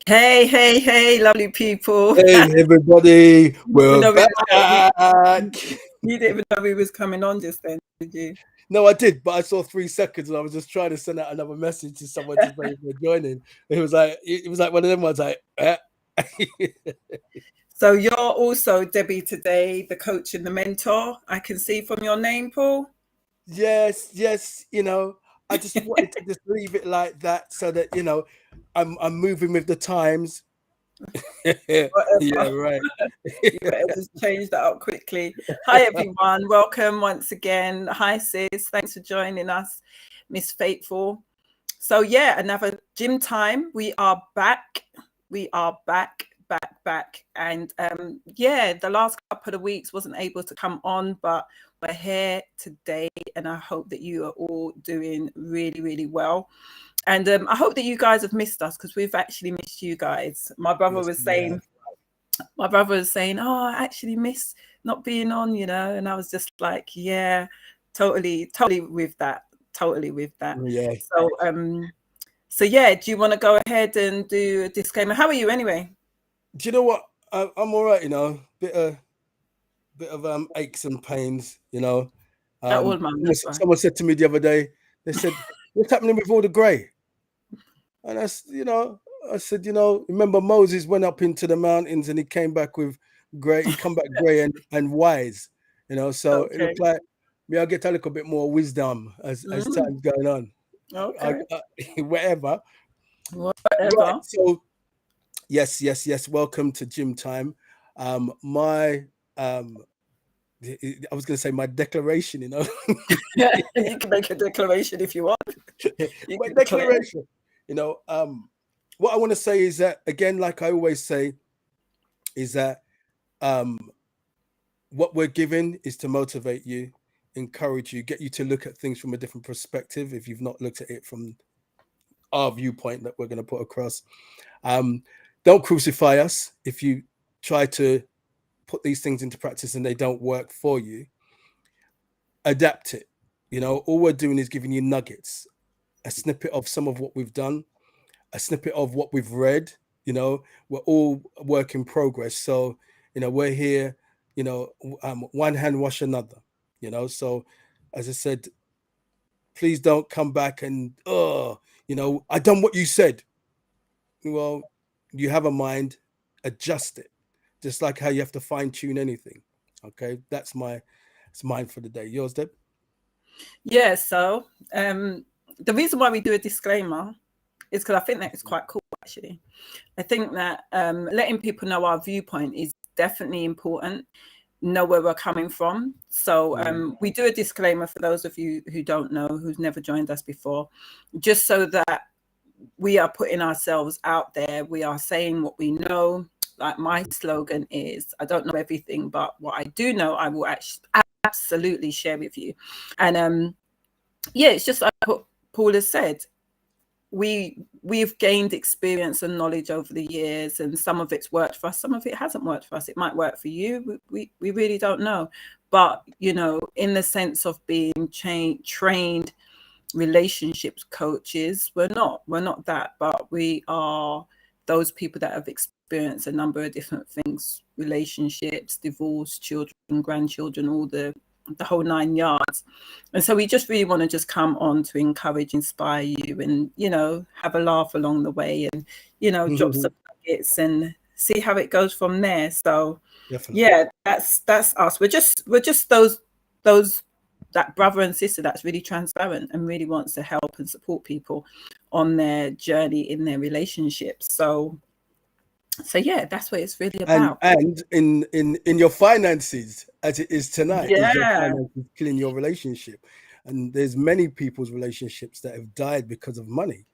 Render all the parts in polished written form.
Hey, hey, hey, lovely people. Hey everybody, You didn't even we're know back. you didn't even know we was coming on just then, did you? No, I did, but I saw 3 seconds and I was just trying to send out another message to someone to say they're joining. It was like one of them ones like So you're also Debbie today, the coach and the mentor. I can see from your name, Paul. yes, yes, I just wanted to just leave it like that so that I'm moving with the times. Yeah, Whatever. right. You better just change that up quickly. Hi, everyone. Welcome once again. Hi, sis. Thanks for joining us, Miss Faithful. So, yeah, another gym time. We are back. We are back. And yeah, the last couple of weeks wasn't able to come on, but we're here today. And I hope that you are all doing really, really well. And I hope that you guys have missed us because we've actually missed you guys. Yes, yeah. My brother was saying, "Oh, I actually miss not being on," and I was just like, "Yeah, totally with that, totally with that." Yeah. So yeah, do you want to go ahead and do a disclaimer? How are you anyway? Do you know what? I'm all right, bit of aches and pains. At all, mum, Someone, that's right. someone said to me the other day, they said, "What's happening with all the grey?" And I said, remember Moses went up into the mountains and he came back with grey. He come back grey and wise. So it Okay. looked like me. I get a little bit more wisdom as Mm, time's going on. okay. Whatever. Right. Whatever. So yes. Welcome to gym time. My I was going to say my declaration. You can make a declaration if you want. You My can declare. declaration. You know, um, what I want to say is that again, like I always say, is that um, what we're given is to motivate you, encourage you, get you to look at things from a different perspective. If you've not looked at it from our viewpoint that we're going to put across, um, don't crucify us if you try to put these things into practice and they don't work for you. Adapt it. All we're doing is giving you nuggets, a snippet of some of what we've done, a snippet of what we've read. We're all work in progress. So, we're here, one hand wash another, So, as I said, please don't come back and, I done what you said. Well, you have a mind, adjust it. Just like how you have to fine tune anything. Okay. It's mine for the day. Yours, Deb? Yeah, so the reason why we do a disclaimer is because I think that is quite cool, actually. I think that letting people know our viewpoint is definitely important, know where we're coming from. So we do a disclaimer for those of you who don't know, who's never joined us before, just so that we are putting ourselves out there. We are saying what we know. Like my slogan is, I don't know everything, but what I do know, I will actually absolutely share with you. And yeah, it's just like what Paul has said. We've gained experience and knowledge over the years, and some of it's worked for us, some of it hasn't worked for us. It might work for you. We really don't know. But in the sense of being trained relationships coaches, we're not that, but we are those people that have experienced a number of different things: relationships, divorce, children, grandchildren, all the whole 9 yards. And so we just really want to just come on to encourage, inspire you, and have a laugh along the way, and drop some nuggets and see how it goes from there. So Definitely. yeah, that's us. We're just those that brother and sister that's really transparent and really wants to help and support people on their journey in their relationships. So yeah, that's what it's really and about. and in your finances, as it is tonight, is your Yeah, finances killing your relationship? And there's many people's relationships that have died because of money.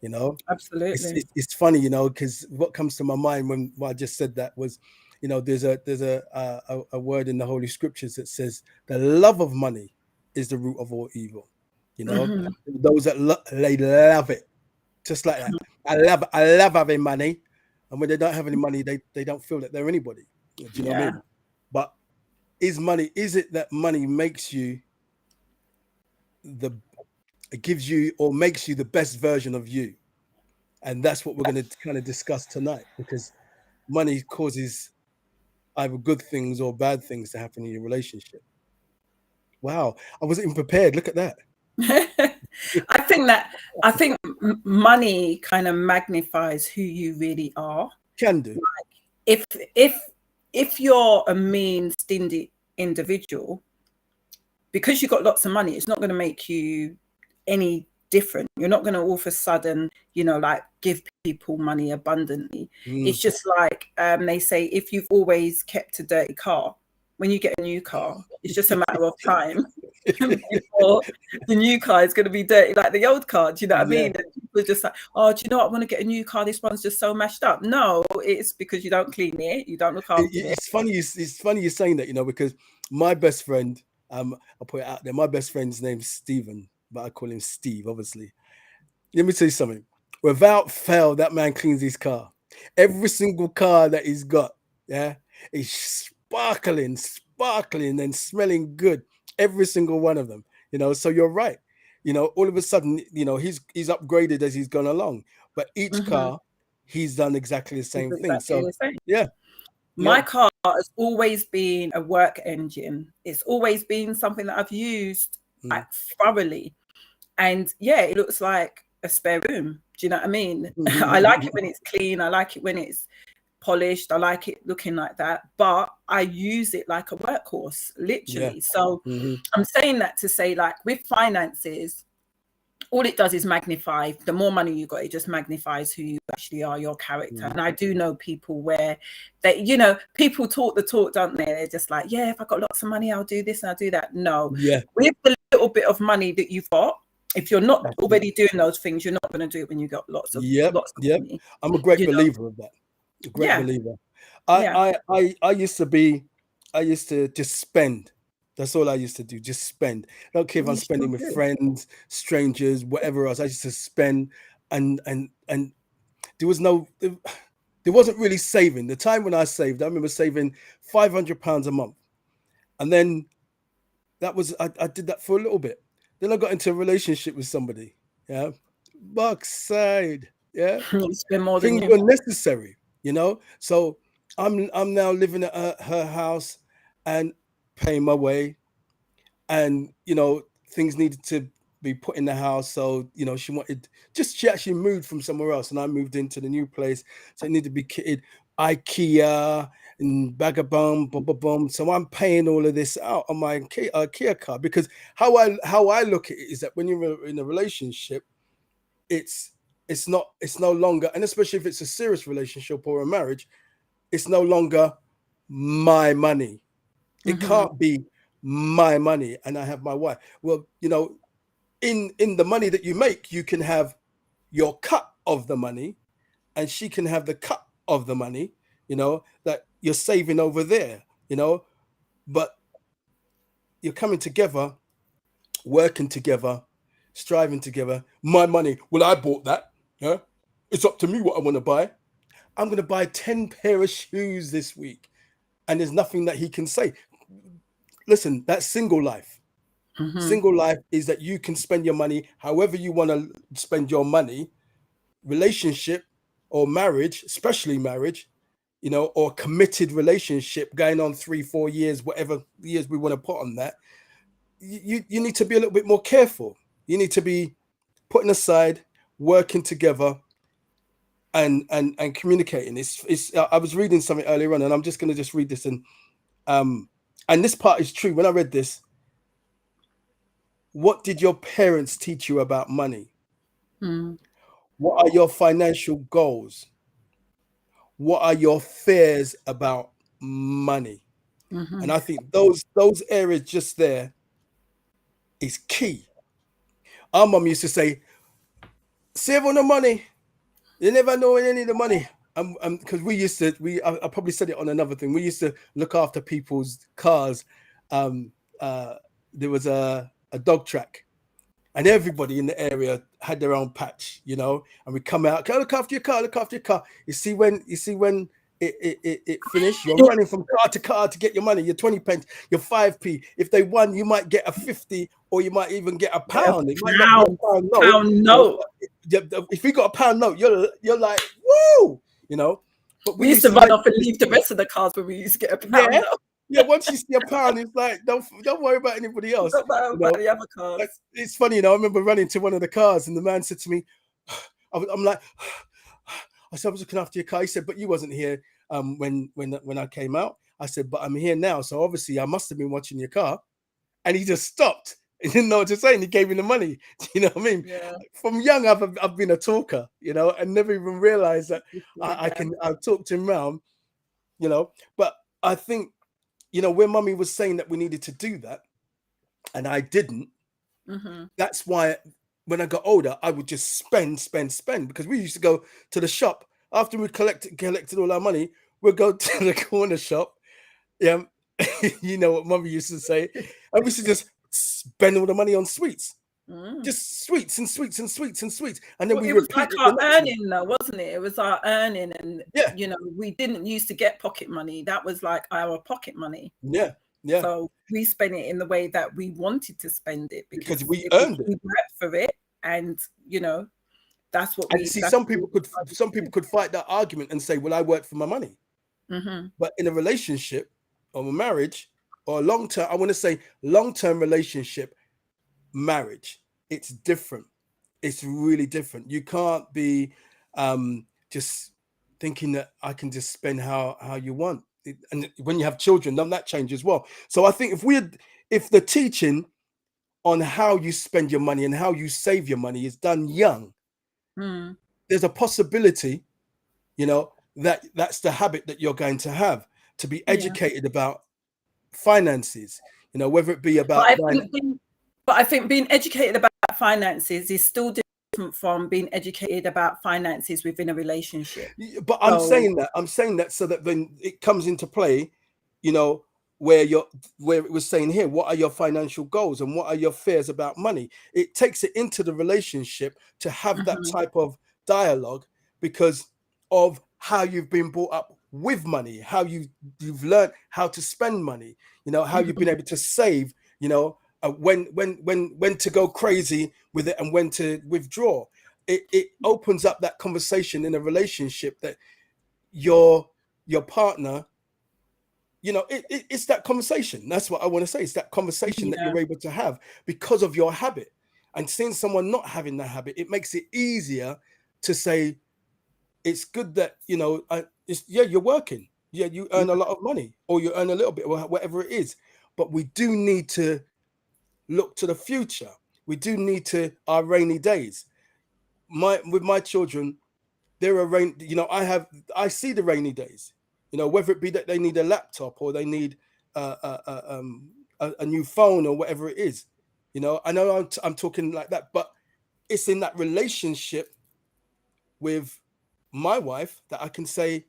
you know it's absolutely. it's, it's funny, because what comes to my mind when I just said that was, there's a word in the Holy Scriptures that says the love of money is the root of all evil. you know Hmm. those that they love it just like that. I love having money, and when they don't have any money, they don't feel that they're anybody. Do you know what I Yeah. mean? But is it that money makes you the it gives you or makes you the best version of you? And that's what we're going to kind of discuss tonight, because money causes either good things or bad things to happen in your relationship. Wow, I wasn't even prepared. Look at that. I think money kind of magnifies who you really are. Can do. Like if you're a mean, stingy individual, because you got lots of money, it's not going to make you any different. You're not going to all of a sudden, like give people money abundantly. It's just like they say, if you've always kept a dirty car, when you get a new car, it's just a matter of time before the new car is going to be dirty like the old car. Do you know what I mean? And people are just like, oh, do you know what? I want to get a new car. This one's just so mashed up. No, it's because you don't clean it. You don't look after it. It's funny you're saying that, because my best friend, I'll put it out there, my best friend's name's Stephen, but I call him Steve, obviously. Let me tell you something. Without fail, that man cleans his car. Every single car that he's got, is sparkling and smelling good. Every single one of them, so you're right. All of a sudden, he's upgraded as he's gone along. But each car, he's done exactly the same thing. So yeah. My car has always been a work engine. It's always been something that I've used like thoroughly. And it looks like a spare room. Do you know what I mean? I like it when it's clean. I like it when it's polished. I like it looking like that. But I use it like a workhorse, literally. So I'm saying that to say, like, with finances, all it does is magnify. The more money you got, it just magnifies who you actually are, your character. And I do know people where they, people talk the talk, don't they? They're just like, yeah, if I got lots of money, I'll do this and I'll do that. No, with the little bit of money that you've got, if you're not already doing those things, you're not going to do it when you got lots of money. I'm a great believer of that. A great believer. I used to just spend. That's all I used to do. Just spend. I don't care if I'm spending with friends, strangers, whatever else. I used to spend, and there wasn't really saving. The time when I saved, I remember saving £500 a month, and then I did that for a little bit. Then I got into a relationship with somebody. Backside. Things were necessary. So I'm now living at her house and paying my way, and things needed to be put in the house. So she actually moved from somewhere else, and I moved into the new place, so it needed to be kitted, IKEA and bam, boom. So I'm paying all of this out on my IKEA card, because how I look at it is that when you're in a relationship, it's no longer, and especially if it's a serious relationship or a marriage, it's no longer my money. It can't be my money and I have my wife. Well, in the money that you make, you can have your cut of the money, and she can have the cut of the money, that you're saving over there, but you're coming together, working together, striving together. My money, well, I bought that. It's up to me what I want to buy. I'm going to buy 10 pair of shoes this week, and there's nothing that he can say. Listen, that's single life. Single life is that you can spend your money however you want to spend your money. Relationship or marriage, especially marriage, or committed relationship going on 3-4 years, whatever years we want to put on that, you need to be a little bit more careful. You need to be putting aside, working together, and communicating. It's I was reading something earlier on, and I'm just going to read this, and this part is true. When I read this, what did your parents teach you about money? What are your financial goals? What are your fears about money? And I think those areas just there is key. Our mum used to say, save on the money. You never know when you need the money. Because I probably said it on another thing. We used to look after people's cars. There was a dog track, and everybody in the area had their own patch, and we come out, look after your car. You see when it finished. You're running from car to car to get your money, your 20 pence, your 5p. If they won, you might get a 50, or you might even get a pound. It might not be a pound note. If you got a pound note, you're like, woo, you know. But we used to run off and leave the rest of the cars when we used to get a pound note. Yeah, once you see a pound, it's like, don't worry about anybody else. Don't worry about the other cars. Like, it's funny, you know, I remember running to one of the cars and the man said to me, I'm like, I said, I was looking after your car. He said, but you wasn't here when I came out. I said, but I'm here now. So obviously I must have been watching your car. And he just stopped. He didn't know what to say. And he gave me the money. You know what I mean? Yeah. From young, I've been a talker, you know, and never even realized that I've talked him around, you know. But I think, you know, when mummy was saying that we needed to do that, and I didn't, that's why when I got older, I would just spend, because we used to go to the shop after we collected all our money. We'd go to the corner shop. Yeah, you know what mummy used to say, and we used to just spend all the money on sweets. Just sweets and sweets and sweets and sweets, and then it was like our earning, though, wasn't it? It was our earning, and you know, we didn't used to get pocket money. That was like our pocket money. Yeah. So we spent it in the way that we wanted to spend it because we earned it. We worked for it, and you know, that's what we see. Some people could fight that argument and say, "Well, I worked for my money." But in a relationship or a marriage or a long-term, I want to say long-term relationship, marriage, it's different. It's really different. You can't be just thinking that I can just spend how you want. And when you have children, then that changes as well. So I think if the teaching on how you spend your money and how you save your money is done young, there's a possibility, you know, that's the habit that you're going to have, to be educated about finances, you know, whether it be about but I think being educated about finances is still different from being educated about finances within a relationship. But I'm saying that so that when it comes into play, you know, where it was saying here, what are your financial goals and what are your fears about money? It takes it into the relationship to have that type of dialogue because of how you've been brought up with money, how you've learned how to spend money, you know, how you've been able to save, you know, when to go crazy with it and when to withdraw. It opens up that conversation in a relationship that your partner, you know, it's that conversation. That's what I want to say. It's that conversation that you're able to have because of your habit. And seeing someone not having that habit, it makes it easier to say, it's good that, you know, you're working. Yeah, you earn a lot of money or you earn a little bit or whatever it is. But we do need to look to the future. We do need to our rainy days. With my children, there are you know, I see the rainy days, you know, whether it be that they need a laptop or they need a new phone or whatever it is. You know, I know I'm talking like that, but it's in that relationship with my wife that I can say,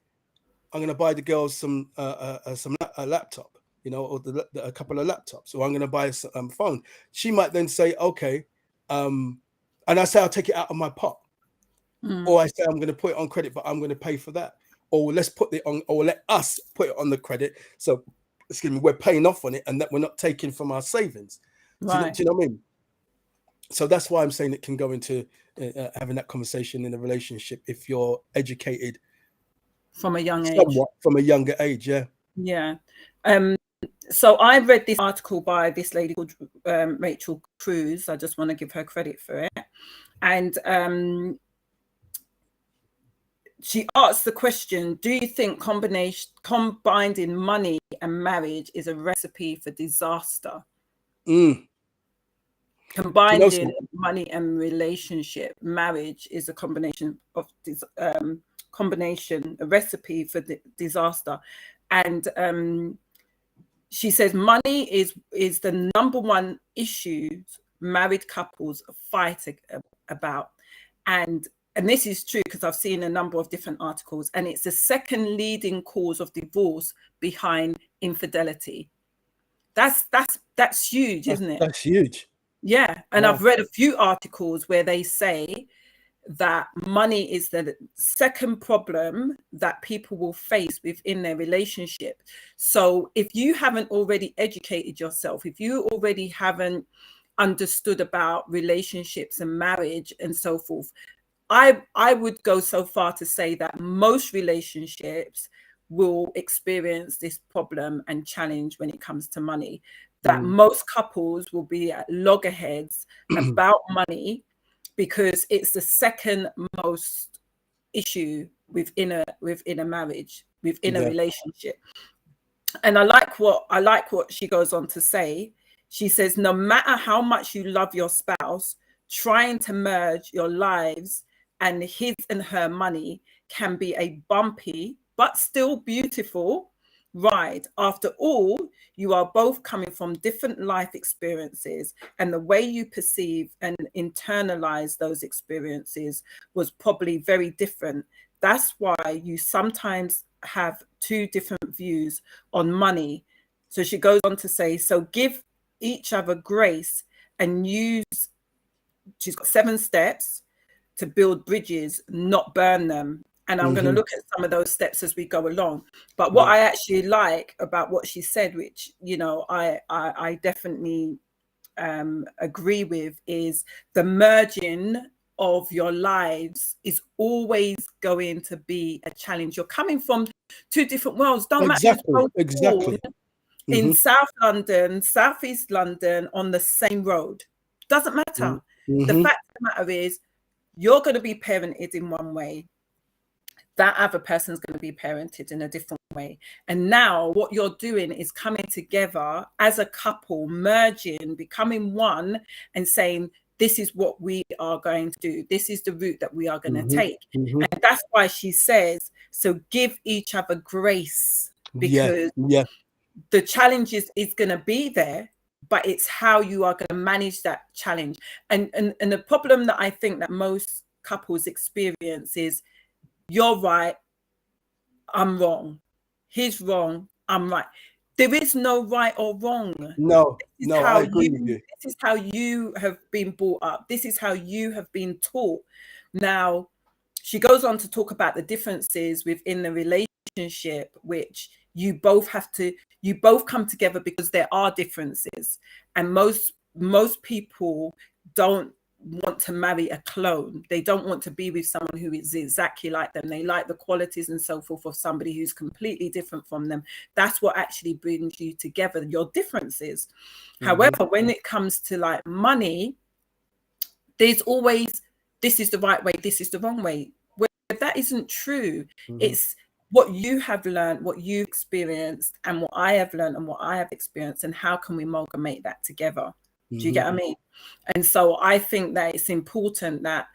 I'm going to buy the girls some a laptop, you know, or a couple of laptops, or I'm going to buy a phone. She might then say, okay, and I say I'll take it out of my pot, or I say I'm going to put it on credit, but I'm going to pay for that, or let's put it on, or let us put it on the credit. So, excuse me, we're paying off on it, and that we're not taking from our savings. Right. Do you know what I mean? So that's why I'm saying it can go into having that conversation in a relationship if you're educated from a young age. Somewhat from a younger age, yeah. Yeah. So I read this article by this lady called Rachel Cruz. I just want to give her credit for it. And she asked the question, do you think combining money and marriage is a recipe for disaster? Combining money and relationship, marriage is a combination of this a recipe for disaster. And she says money is the number one issue married couples fight about, and this is true because I've seen a number of different articles, and it's the second leading cause of divorce behind infidelity. That's huge, isn't it? That's huge. Yeah. And I've read a few articles where they say that money is the second problem that people will face within their relationship. So if you haven't already educated yourself, if you already haven't understood about relationships and marriage and so forth, I would go so far to say that most relationships will experience this problem and challenge when it comes to money. That most couples will be at loggerheads about money, because it's the second most issue within a marriage, within a relationship. And I like what she goes on to say. She says, no matter how much you love your spouse, trying to merge your lives and his and her money can be a bumpy but still beautiful ride. After all, you are both coming from different life experiences, and the way you perceive and internalize those experiences was probably very different. That's why you sometimes have two different views on money. So she goes on to say, so give each other grace and use, she's got 7 steps to build bridges, not burn them. And I'm going to look at some of those steps as we go along. But what I actually like about what she said, which, you know, I definitely agree with, is the merging of your lives is always going to be a challenge. You're coming from 2 different worlds. Don't matter if you're born in South London, Southeast London, on the same road. Doesn't matter. The fact of the matter is, you're going to be parented in one way. That other person's going to be parented in a different way. And now what you're doing is coming together as a couple, merging, becoming one, and saying, this is what we are going to do. This is the route that we are going to take. And that's why she says, so give each other grace, because the challenge is going to be there, but it's how you are going to manage that challenge. And the problem that I think that most couples experience is, you're right, I'm wrong. He's wrong, I'm right. There is no right or wrong. No, I agree with you. This is how you have been brought up. This is how you have been taught. Now, she goes on to talk about the differences within the relationship, which you both come together because there are differences. And most people don't want to marry a clone. They don't want to be with someone who is exactly like them. They like the qualities and so forth of somebody who's completely different from them. That's what actually brings you together, your differences. However, when it comes to like money, there's always, this is the right way, this is the wrong way. Where that isn't true. It's what you have learned, what you experienced, and what I have learned and what I have experienced, and how can we amalgamate that together? Do you get what I mean? And so I think that it's important that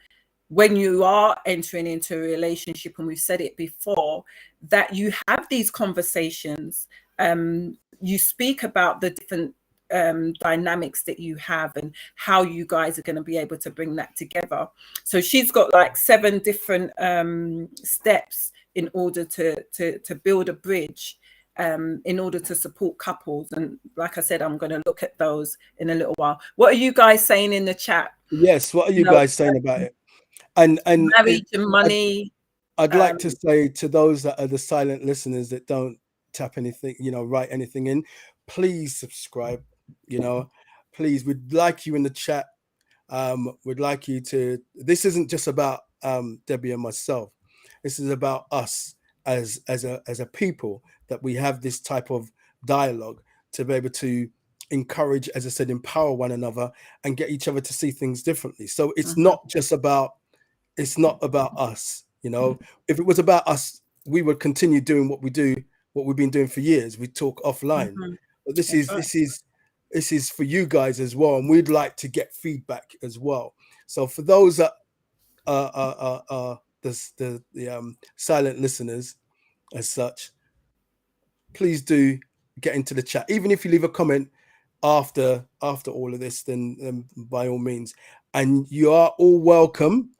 when you are entering into a relationship, and we've said it before, that you have these conversations. You speak about the different dynamics that you have and how you guys are going to be able to bring that together. So she's got like 7 different steps in order to build a bridge, in order to support couples. And like I said, I'm going to look at those in a little while. What are you guys saying in the chat? Yes, what are you guys saying about it? And marriage and money. I'd like to say to those that are the silent listeners that don't tap anything, write anything in, please subscribe. Please, we'd like you in the chat. We'd like you to. This isn't just about Debbie and myself. This is about us as a people, that we have this type of dialogue to be able to encourage, as I said, empower one another and get each other to see things differently. So it's not just about, it's not about us. If it was about us, we would continue doing what we've been doing for years. We talk offline, but this is for you guys as well, and we'd like to get feedback as well. So for those that are the silent listeners as such, please do get into the chat. Even if you leave a comment after all of this, then by all means. And you are all welcome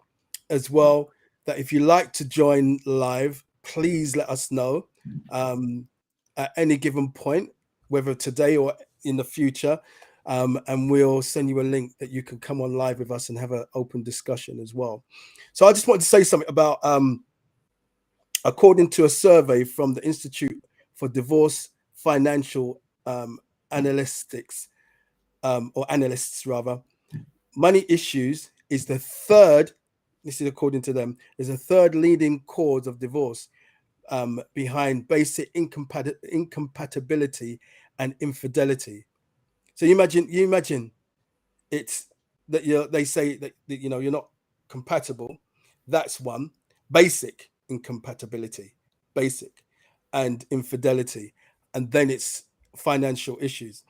as well, that if you like to join live, please let us know at any given point, whether today or in the future. and we'll send you a link that you can come on live with us and have an open discussion as well. So I just wanted to say something about, according to a survey from the Institute for Divorce Financial Analytics, or analysts rather, money issues is the third, this is according to them, is the third leading cause of divorce, behind basic incompatibility and infidelity. So you imagine it's that they say that you're not compatible. That's one. Basic incompatibility, basic, and infidelity, and then it's financial issues.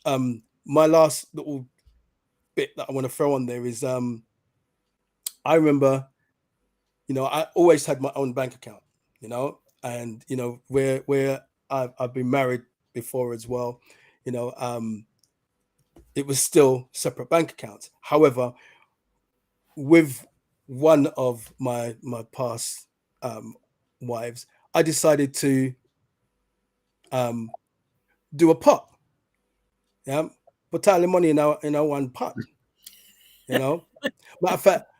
My last little bit that I want to throw on there is, I remember, I always had my own bank account, and where I've been married before as well, it was still separate bank accounts. However, with one of my past wives, I decided to do a pot. Yeah, put all the money in our one pot. Matter of fact,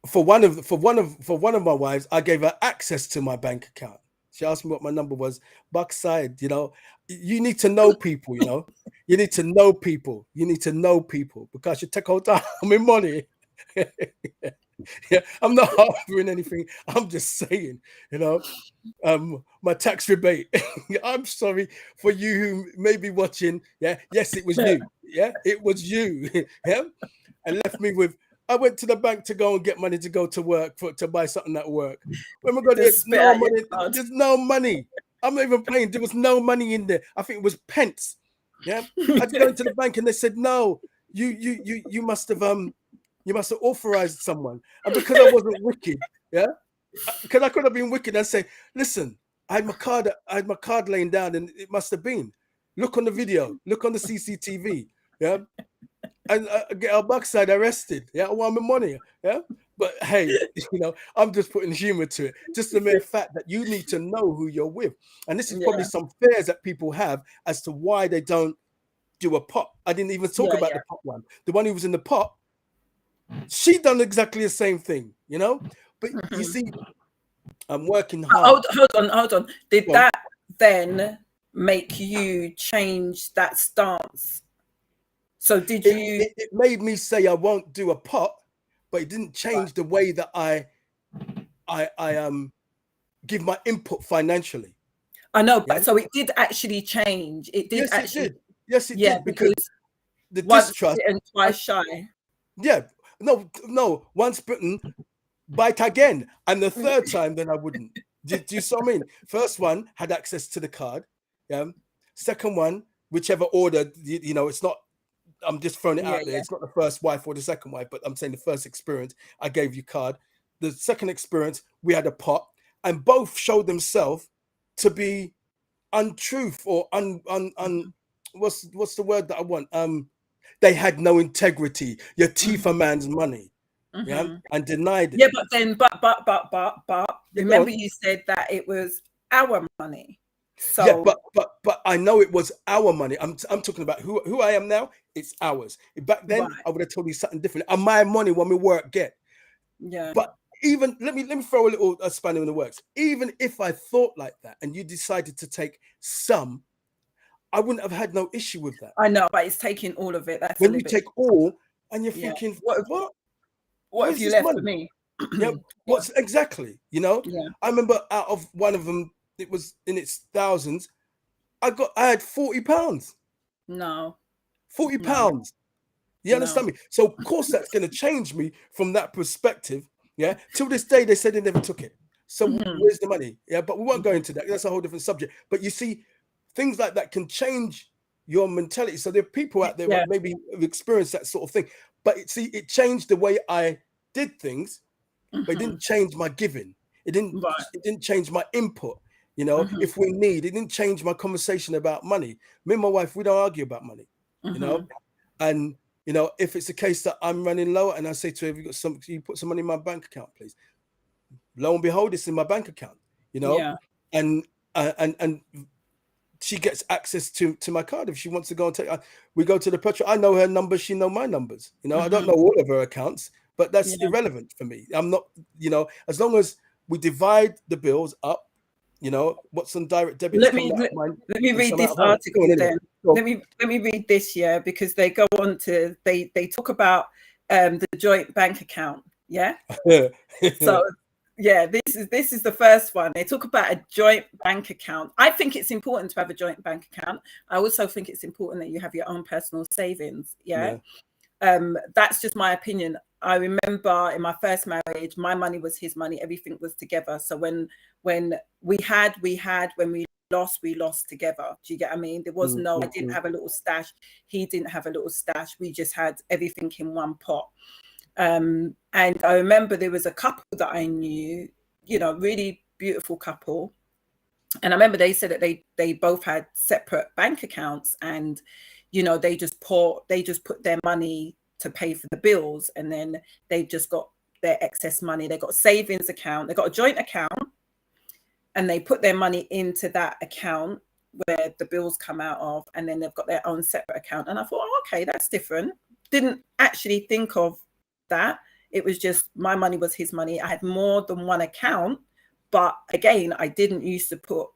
for one of my wives, I gave her access to my bank account. She asked me what my number was. Backside, you need to know people. You need to know people. You need to know people, because you take all time in money. Yeah, I'm not offering anything. I'm just saying, my tax rebate. I'm sorry for you who may be watching. Yeah, yes, it was you. Yeah, it was you. Yeah, and left me with. I went to the bank to go and get money to go to work to buy something at work. When we got there's no money. There's no money. I'm not even playing. There was no money in there. I think it was pence. Yeah, I had to go into the bank and they said, no, you must have authorized someone. And because I wasn't wicked, yeah, because I could have been wicked and say, listen, I had my card laying down and it must have been. Look on the video, look on the CCTV, yeah, and get our backside arrested. Yeah, I want my money. Yeah, but hey, I'm just putting humor to it. Just the mere fact that you need to know who you're with, and this is probably some fears that people have as to why they don't do a pot. I didn't even talk about the pot one. The one who was in the pot, she done exactly the same thing, But you see, I'm working hard. Hold on. Did that then make you change that stance? So did you? It made me say I won't do a pot, but it didn't change the way that I give my input financially. I know, but so it did actually change. It did actually. Yes, it did, because the once distrust and twice shy. Yeah, no. Once bitten, bite again, and the third time, then I wouldn't. Do you see what I mean? First one had access to the card. Yeah. Second one, whichever order, it's not. I'm just throwing it out there. It's not the first wife or the second wife, but I'm saying the first experience, I gave you card. The second experience, we had a pot, and both showed themselves to be untruth or what's the word that I want? They had no integrity. Your teeth a man's money, and denied it. Yeah, but then, but remember, you said that it was our money. So yeah, but I know it was our money. I'm talking about who I am now. It's ours. Back then, I would have told you something different. And my money when we work get. Yeah. But even let me throw a little spanner in the works. Even if I thought like that, and you decided to take some, I wouldn't have had no issue with that. I know, but it's taking all of it. That's when you take all, and you're thinking, what have you left for me? Yeah, what's exactly? Yeah. I remember out of one of them, it was in its thousands. I had £40. No. £40. You understand me? So of course that's going to change me from that perspective. Yeah. Till this day, they said they never took it. So where's the money? Yeah, but we won't go into that. That's a whole different subject. But you see, things like that can change your mentality. So there are people out there who maybe have experienced that sort of thing. But it changed the way I did things, but it didn't change my giving. It didn't change my input. If we need, it didn't change my conversation about money. Me and my wife, we don't argue about money. And if it's a case that I'm running low and I say to her, have you got some, can you put some money in my bank account, please? Lo and behold, it's in my bank account, and she gets access to my card if she wants to go and take. We go to the petrol. I know her numbers. She know my numbers. You know, I don't know all of her accounts, but that's irrelevant for me. I'm not, you know, as long as we divide the bills up. You know, what's on direct debit is coming out of mine. Let me read this article then. Let me read this, because they go on to they talk about the joint bank account. Yeah. So this is the first one. They talk about a joint bank account. I think it's important to have a joint bank account. I also think it's important that you have your own personal savings. That's just my opinion. I remember in my first marriage, my money was his money. Everything was together. So when we had, when we lost together. Do you get what I mean? There was no, I didn't have a little stash. He didn't have a little stash. We just had everything in one pot. And I remember there was a couple that I knew, you know, really beautiful couple. And I remember they said that they both had separate bank accounts, and, you know, they just put their money to pay for the bills, and then they just got their excess money. They got a savings account, they got a joint account, and they put their money into that account where the bills come out of, and then they've got their own separate account. And I thought, oh, okay, that's different. Didn't actually think of that. It was just my money was his money. I had more than one account, but again, I didn't used to put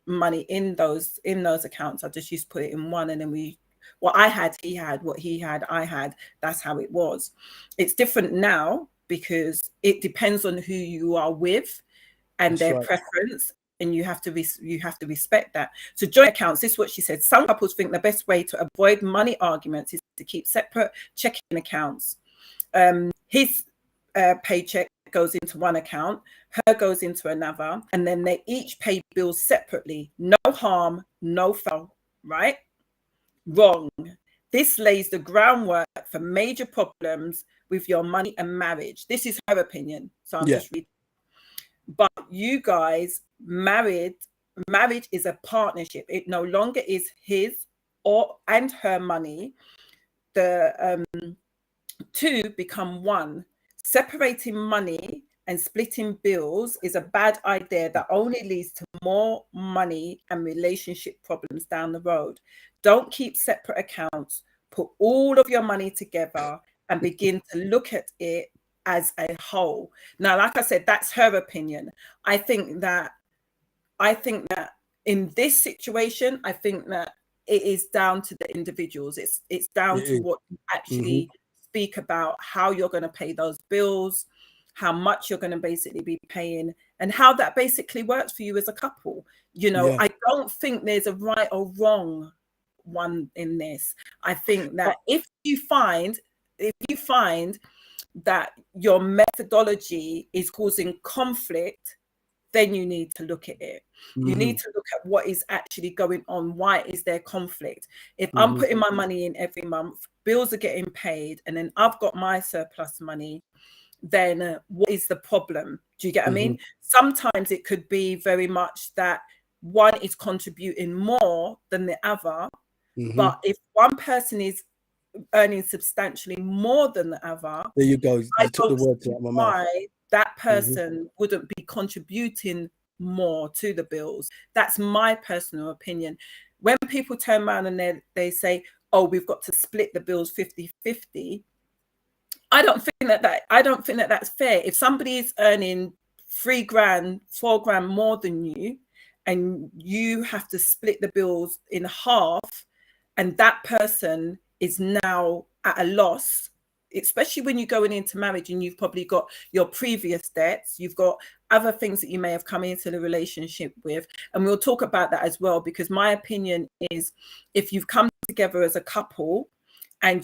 money in those accounts. I just used to put it in one, and then what I had, he had, what he had, I had. That's how it was. It's different now because it depends on who you are with and their preference, and you have to respect that. So joint accounts, this is what she said. Some couples think the best way to avoid money arguments is to keep separate checking accounts. His paycheck goes into one account, her goes into another, and then they each pay bills separately. No harm, no foul, right? Wrong. This lays the groundwork for major problems with your money and marriage. This is her opinion. So I'm just reading. But you guys, marriage is a partnership. It no longer is his and her money. The two become one. Separating money and splitting bills is a bad idea that only leads to more money and relationship problems down the road. Don't keep separate accounts. Put all of your money together and begin to look at it as a whole. Now, like I said, that's her opinion. I think that in this situation, I think that it is down to the individuals. It's down to what you actually speak about, how you're going to pay those bills, how much you're going to basically be paying, and how that basically works for you as a couple. You know, I don't think there's a right or wrong one in this. I think that if you find that your methodology is causing conflict, then you need to look at it. You need to look at what is actually going on. Why is there conflict? If I'm putting my money in every month, bills are getting paid, and then I've got my surplus money, then what is the problem? Do you get what I mean? Sometimes it could be very much that one is contributing more than the other. But if one person is earning substantially more than the other, there you go. You took the words out of my mouth. Why that person wouldn't be contributing more to the bills. That's my personal opinion. When people turn around and they say, oh, we've got to split the bills 50-50, I don't think that that's fair. If somebody is earning $3,000, $4,000 more than you, and you have to split the bills in half, and that person is now at a loss, especially when you're going into marriage and you've probably got your previous debts, you've got other things that you may have come into the relationship with. And we'll talk about that as well, because my opinion is if you've come together as a couple and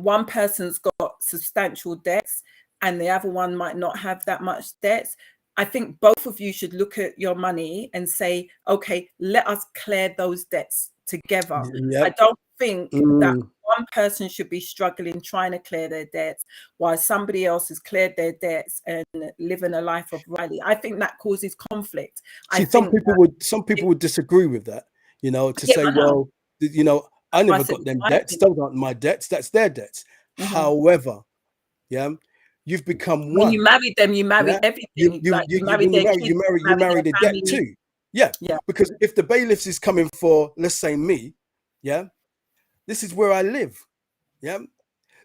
one person's got substantial debts and the other one might not have that much debts, I think both of you should look at your money and say, okay, let us clear those debts together. I don't think that one person should be struggling trying to clear their debts while somebody else has cleared their debts and living a life of Riley. I think that causes conflict. See, some people would disagree with that, you know, to say, well, you know, I never got them debts. Those aren't my debts. That's their debts. However, you've become one. When you married them, you married everything. You marry the debt too. Yeah. Yeah. Because if the bailiffs is coming for, let's say, me, yeah, this is where I live. Yeah.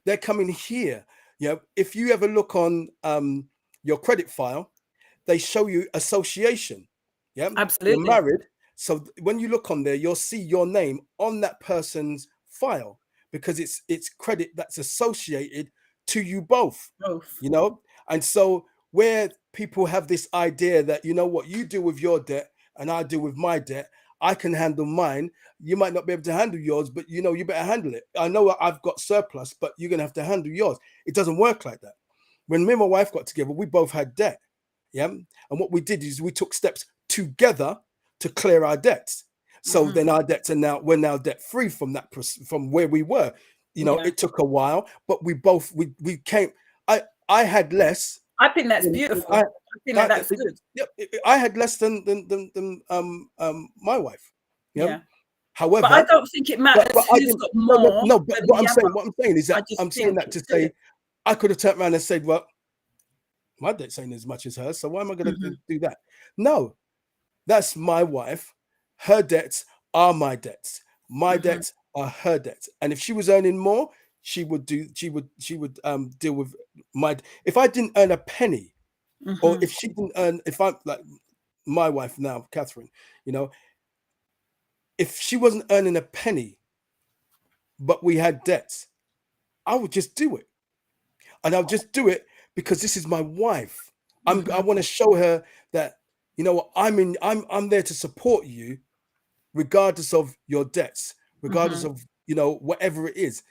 They're coming here. Yeah. If you ever look on your credit file, they show you association. Yeah. You're Absolutely. married. So when you look on there, you'll see your name on that person's file because it's credit that's associated to you both. Both. You know, and so where people have this idea that, you know what, you deal with your debt and I deal with my debt, I can handle mine. You might not be able to handle yours, but you know, you better handle it. I know I've got surplus, but you're gonna have to handle yours. It doesn't work like that. When me and my wife got together, we both had debt. Yeah. And what we did is we took steps together to clear our debts. So then our debts we're now debt free from that, from where we were. You know, it took a while, but we came. I had less. I think that's beautiful. I think that's good. I had less than my wife. Yeah. However, but I don't think it matters who's got more. No, but what I'm saying is that I'm saying that to say I could have turned around and said, well, my debt's ain't as much as hers, so why am I going to do that? No, that's my wife. Her debts are my debts. My debts are her debts. And if she was earning more, she would deal with my. If I didn't earn a penny, or if she didn't earn, if I'm like my wife now, Catherine, you know, if she wasn't earning a penny, but we had debts, I would just do it, and I'll just do it because this is my wife. I want to show her that, you know what, I'm there to support you, regardless of your debts, regardless of, you know, whatever it is.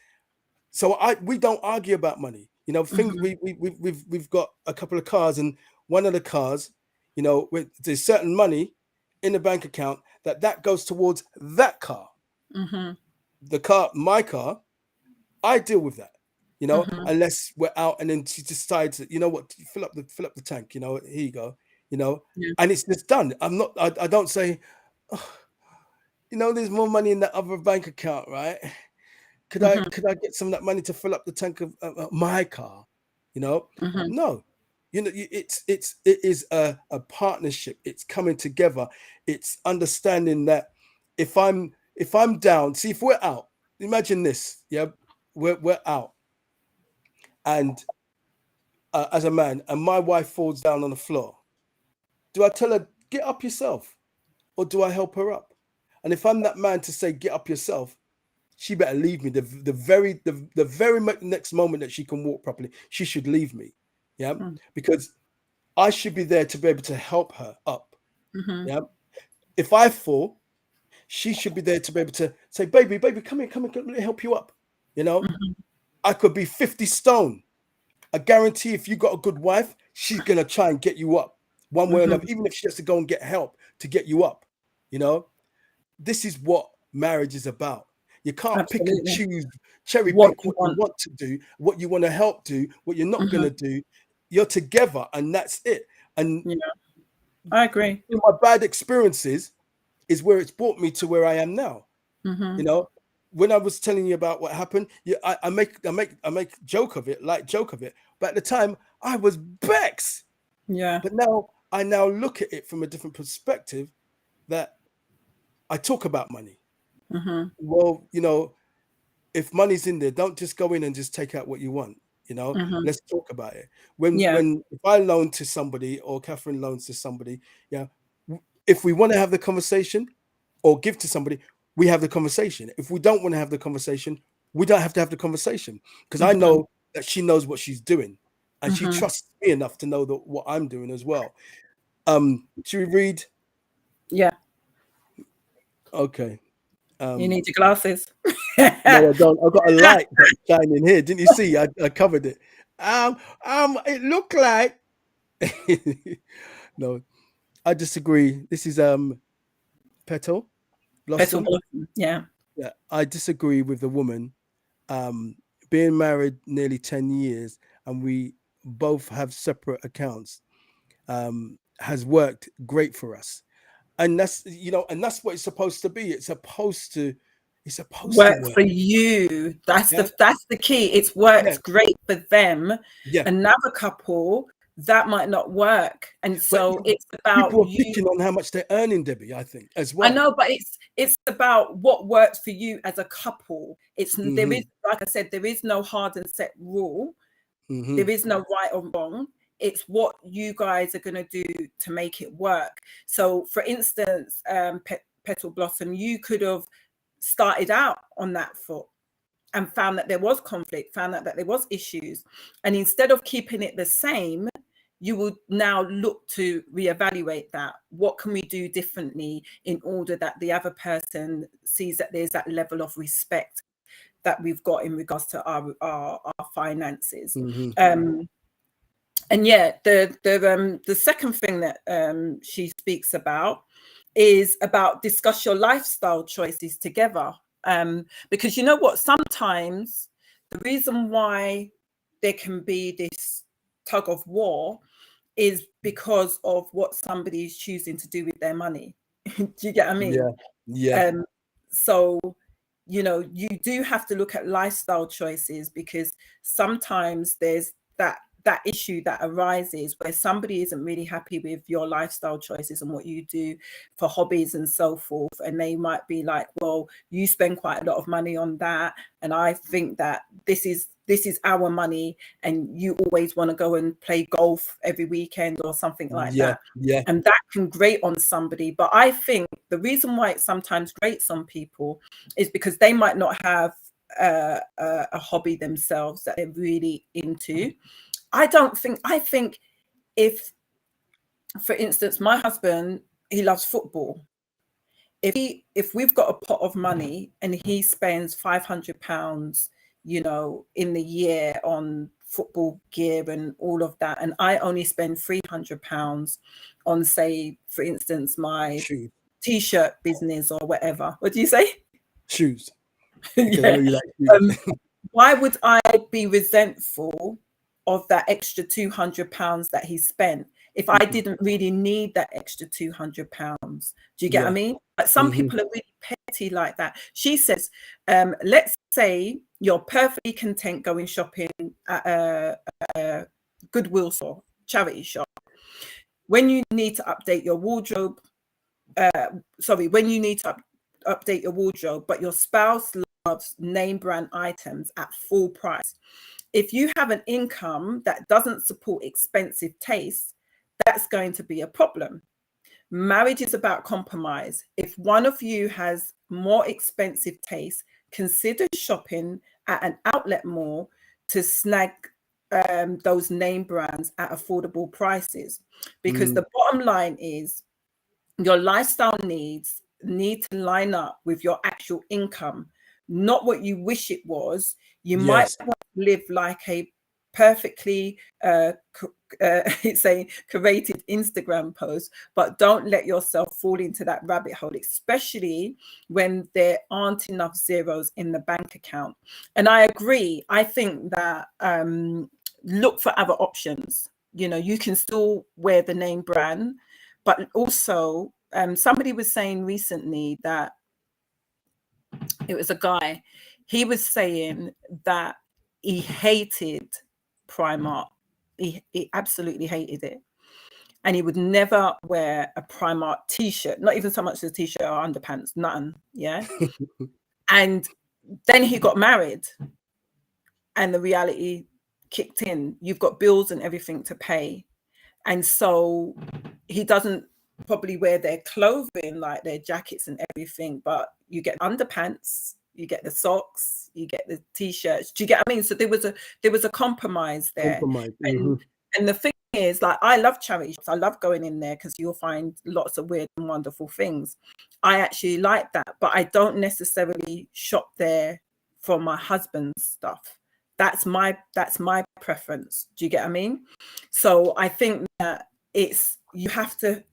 So we don't argue about money. You know, things we've got a couple of cars, and one of the cars, you know, there's certain money in the bank account that goes towards that car. The car, my car, I deal with that. You know, unless we're out and then she decides that, you know what, fill up the tank, you know, here you go, you know, and it's just done. I don't say, oh, you know, there's more money in that other bank account, right? Could I get some of that money to fill up the tank of my car? You know, no, you know, it is a partnership. It's coming together. It's understanding that if I'm down, see, if we're out, imagine this, yeah, we're out. And as a man, and my wife falls down on the floor, do I tell her, get up yourself, or do I help her up? And if I'm that man to say, get up yourself, she better leave me. The very next moment that she can walk properly, she should leave me. Yeah, because I should be there to be able to help her up. Yeah, if I fall, she should be there to be able to say, baby, come here, let me help you up. You know, I could be 50 stone. I guarantee if you got a good wife, she's going to try and get you up one way or another, even if she has to go and get help to get you up. You know, this is what marriage is about. You can't pick and choose, cherry pick what you want to do, what you want to help do, what you're not going to do. You're together and that's it. And I agree. My bad experiences is where it's brought me to where I am now. You know, when I was telling you about what happened, I make joke of it, but at the time I was vexed. Yeah. But I now look at it from a different perspective, that I talk about money. Well, you know, if money's in there, don't just go in and just take out what you want. You know, let's talk about it. If I loan to somebody or Catherine loans to somebody, if we want to have the conversation or give to somebody, we have the conversation. If we don't want to have the conversation, we don't have to have the conversation, because I know that she knows what she's doing, and she trusts me enough to know that what I'm doing as well. Should we read? Yeah. Okay. You need your glasses. No, I don't. I've got a light that's shining here. Didn't you see? I covered it. It looked like. No, I disagree. This is Petal Blossom. Yeah. Yeah, I disagree with the woman. Being married nearly 10 years, and we both have separate accounts, has worked great for us. And that's, you know, and that's what it's supposed to be. It's supposed to work for you. That's the key. It's worked great for them. Yeah. Another couple that might not work. And so it's about people are you. picking on how much they're earning, Debbie, I think, as well. I know, but it's about what works for you as a couple. It's there is, like I said, there is no hard and set rule. There is no right or wrong. It's what you guys are going to do to make it work. So for instance, Petal Blossom, you could have started out on that foot and found that there was conflict, found out that there was issues. And instead of keeping it the same, you would now look to reevaluate that. What can we do differently in order that the other person sees that there's that level of respect that we've got in regards to our finances. And yeah, the second thing that she speaks about is about discuss your lifestyle choices together. Because you know what, sometimes the reason why there can be this tug of war is because of what somebody is choosing to do with their money. Do you get what I mean? Yeah. So, you know, you do have to look at lifestyle choices, because sometimes there's that issue that arises where somebody isn't really happy with your lifestyle choices and what you do for hobbies and so forth. And they might be like, well, you spend quite a lot of money on that, and I think that this is our money, and you always want to go and play golf every weekend or something like that. And that can grate on somebody. But I think the reason why it sometimes grates on people is because they might not have a hobby themselves that they're really into. I think if, for instance, my husband, he loves football. If we've got a pot of money and he spends £500, you know, in the year on football gear and all of that, and I only spend £300 on, say, for instance, my t-shirt business or whatever. What do you say? Shoes. Yeah. Why would I be resentful of that extra £200 that he spent if I didn't really need that extra £200? Do you get what I mean? But some people are really petty like that. She says, let's say you're perfectly content going shopping at a Goodwill store, charity shop. When you need to update your wardrobe, when you need to update your wardrobe, but your spouse loves name brand items at full price. If you have an income that doesn't support expensive tastes, that's going to be a problem. Marriage is about compromise. If one of you has more expensive tastes, consider shopping at an outlet mall to snag those name brands at affordable prices. Because the bottom line is your lifestyle needs need to line up with your actual income, not what you wish it was. You might want to live like a perfectly it's a curated Instagram post, but don't let yourself fall into that rabbit hole, especially when there aren't enough zeros in the bank account. And I agree. I think that look for other options. You know, you can still wear the name brand, but also somebody was saying recently that it was a guy, he was saying that he hated Primark. He absolutely hated it. And he would never wear a Primark t-shirt, not even so much as a t-shirt or underpants, nothing. Yeah. And then he got married and the reality kicked in. You've got bills and everything to pay. And so he doesn't probably wear their clothing, like their jackets and everything, but you get underpants, you get the socks, you get the t-shirts. Do you get what I mean? So there was a compromise there. And the thing is, like, I love charity shops. I love going in there because you'll find lots of weird and wonderful things. I actually like that, but I don't necessarily shop there for my husband's stuff. That's my preference. Do you get what I mean? So I think that you have to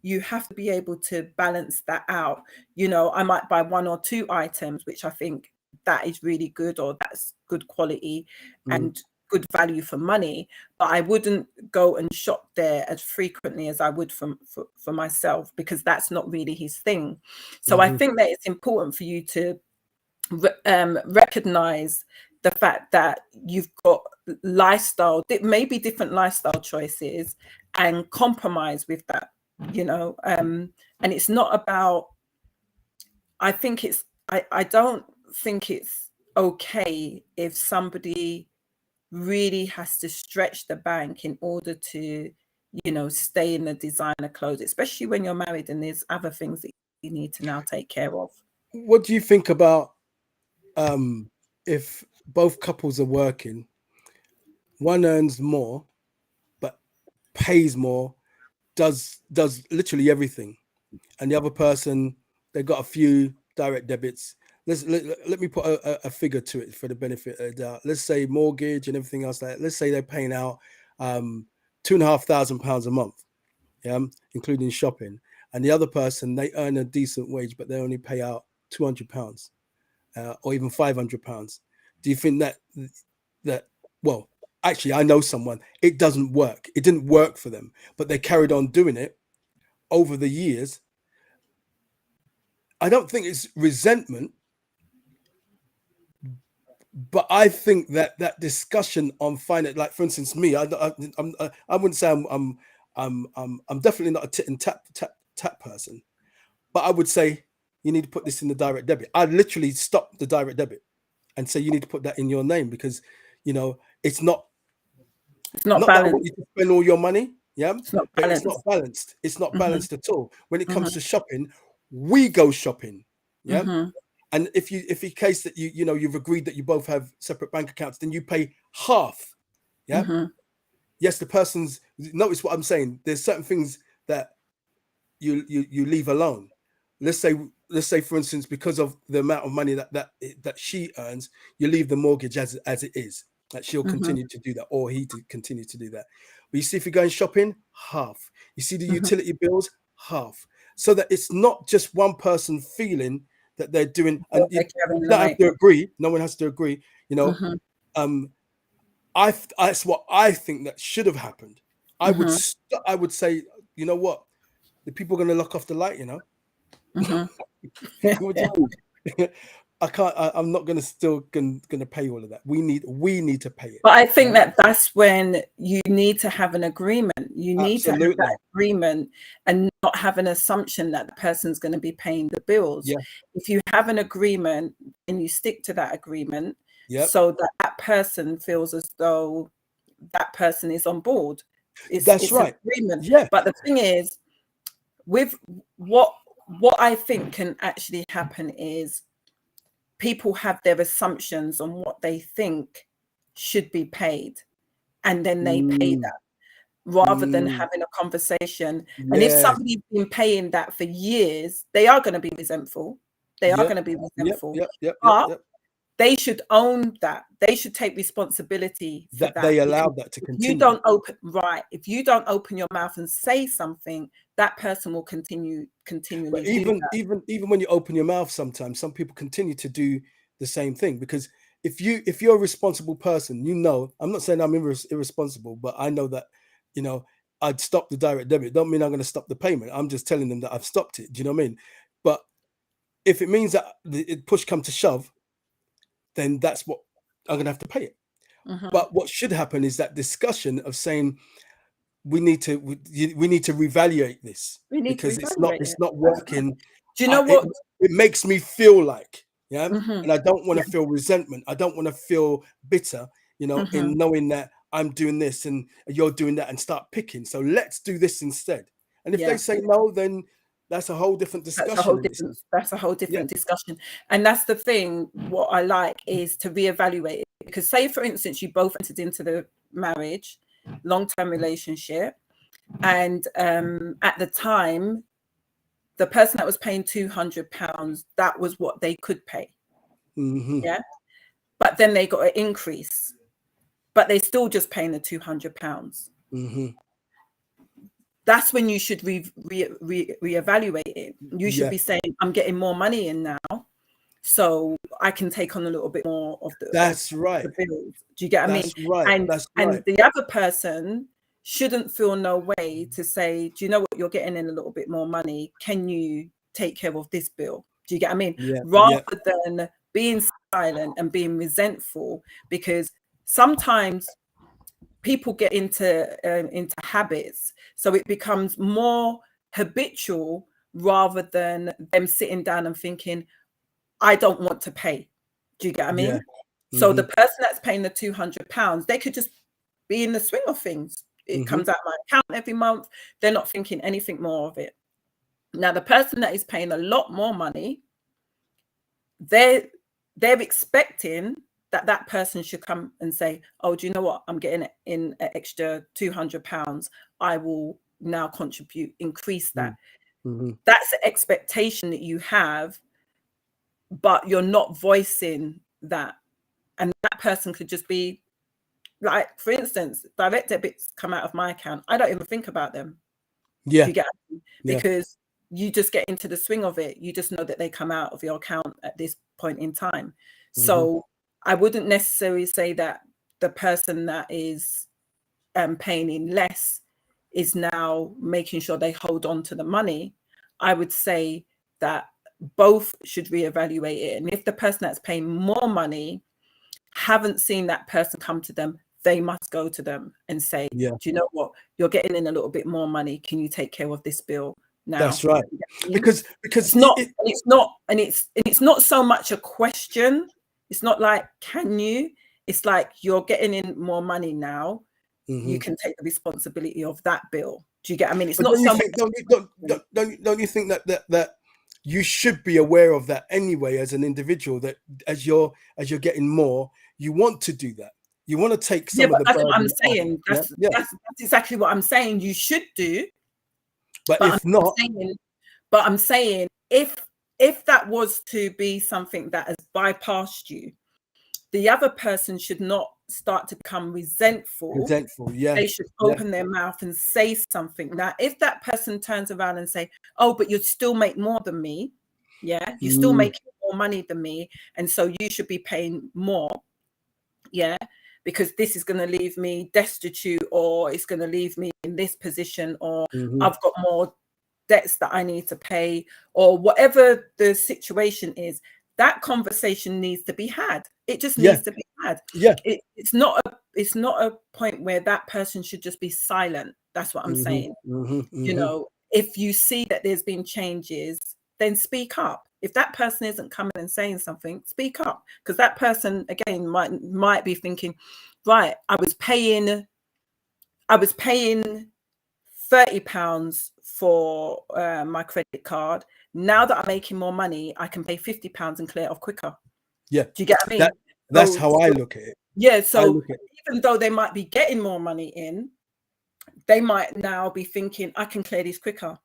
be able to balance that out. You know, I might buy one or two items which I think that is really good, or that's good quality and good value for money, but I wouldn't go and shop there as frequently as I would for myself, because that's not really his thing. So I think that it's important for you to recognize the fact that you've got lifestyle, maybe different lifestyle choices, and compromise with that, you know. And it's not about, I think it's, I don't think it's okay if somebody really has to stretch the bank in order to, you know, stay in the designer clothes, especially when you're married and there's other things that you need to now take care of. What do you think about if both couples are working, one earns more but pays more, does literally everything, and the other person, they got a few direct debits? Let me put a figure to it for the benefit of the doubt. Let's say mortgage and everything else like that. Let's say they're paying out £2,500 a month, yeah, including shopping, and the other person, they earn a decent wage but they only pay out £200 or even £500. Do you think that well, actually, I know someone, it doesn't work, it didn't work for them, but they carried on doing it over the years. I don't think it's resentment, but I think that discussion on finance, like for instance, me, I wouldn't say I'm definitely not a tit and tap person, but I would say you need to put this in the direct debit. I'd literally stop the direct debit and say you need to put that in your name, because, you know, it's not balanced. That I want you to spend all your money, yeah, it's not but balanced. it's not balanced. It's not balanced at all. When it comes to shopping, we go shopping, yeah. And if in case that you know, you've agreed that you both have separate bank accounts, then you pay half, yeah. Yes, the person's, notice what I'm saying. There's certain things that you leave alone. Let's say for instance, because of the amount of money that she earns, you leave the mortgage as it is, that she'll continue to do that, or he to continue to do that. But you see, if you're going shopping, half. You see the utility bills, half. So that it's not just one person feeling that they're doing, and you don't have to agree. No one has to agree, you know. That's what I think that should have happened. I would say, you know what, the people are going to lock off the light, you know. What do you mean? I can't. I'm not going to pay all of that. We need to pay it. But I think that's when you need to have an agreement. You need to have that agreement and not have an assumption that the person's going to be paying the bills. Yeah. If you have an agreement and you stick to that agreement, yep, so that person feels as though that person is on board. That's right. Agreement. Yeah. But the thing is, with what I think can actually happen is, people have their assumptions on what they think should be paid, and then they pay that rather than having a conversation. And if somebody's been paying that for years, they are going to be resentful. They are going to be resentful. But they should own that. They should take responsibility for that. They allowed that to continue. If you don't open your mouth and say something, that person will continually. But even when you open your mouth, sometimes some people continue to do the same thing, because if you're a responsible person, you know, I'm not saying I'm irresponsible, but I know that, you know, I'd stop the direct debit. Don't mean I'm going to stop the payment. I'm just telling them that I've stopped it. Do you know what I mean? But if it means that push come to shove, then that's what I'm going to have to pay it. But what should happen is that discussion of saying, we need to reevaluate this, because it's not working. Do you know what it makes me feel like? Yeah. And I don't want to feel resentment. I don't want to feel bitter, you know, in knowing that I'm doing this and you're doing that, and start picking. So let's do this instead. And if they say no, then that's a whole different discussion. That's a whole different discussion. And that's the thing. What I like is to reevaluate it, because say, for instance, you both entered into the marriage, long-term relationship, and at the time, the person that was paying £200, that was what they could pay. Yeah. But then they got an increase, but they're still just paying the £200. That's when you should reevaluate it. You should be saying, I'm getting more money in now, so I can take on a little bit more of the the bills. Do you get what I mean? Right. And the other person shouldn't feel no way to say, do you know what, you're getting in a little bit more money, can you take care of this bill? Do you get what I mean? Rather than being silent and being resentful because sometimes people get into habits, so it becomes more habitual rather than them sitting down and thinking, I don't want to pay. Do you get what I mean? Yeah. So the person that's paying the £200, they could just be in the swing of things. It comes out of my account every month. They're not thinking anything more of it. Now, the person that is paying a lot more money, they're expecting that person should come and say, oh, do you know what? I'm getting in an extra £200. I will now contribute, increase that. That's the expectation that you have, but you're not voicing that. And that person could just be like, for instance, direct debits come out of my account. I don't even think about them. Yeah. Do you get me? Because you just get into the swing of it. You just know that they come out of your account at this point in time. So I wouldn't necessarily say that the person that is paying in less is now making sure they hold on to the money. I would say that both should reevaluate it. And if the person that's paying more money haven't seen that person come to them, they must go to them and say, do you know what? You're getting in a little bit more money. Can you take care of this bill now? That's right. Because it's not so much a question. It's not like, can you? It's like, you're getting in more money now. You can take the responsibility of that bill. Do you get? I mean, it's not so much. Don't you think that you should be aware of that anyway as an individual, that as you're getting more, you want to do that. You want to take some of the that's what I'm burden saying. off. That's exactly what I'm saying. You should do. But if not, I'm saying if that was to be something that has bypassed you, the other person should not start to become resentful. They should open their mouth and say something. Now, if that person turns around and say, oh, but you still make more than me. Yeah, you're still making more money than me. And so you should be paying more. Yeah, because this is going to leave me destitute, or it's going to leave me in this position, or I've got more debts that I need to pay, or whatever the situation is. That conversation needs to be had. It just needs to be had. It's not a point where that person should just be silent. That's what I'm saying. You know, if you see that there's been changes, then speak up. If that person isn't coming and saying something, speak up, because that person again might be thinking, right, I was paying £30 for my credit card. Now that I'm making more money, I can pay £50 and clear it off quicker. Yeah. Do you get what I mean? That's how I look at it. Yeah. So even though they might be getting more money in, they might now be thinking, I can clear this quicker,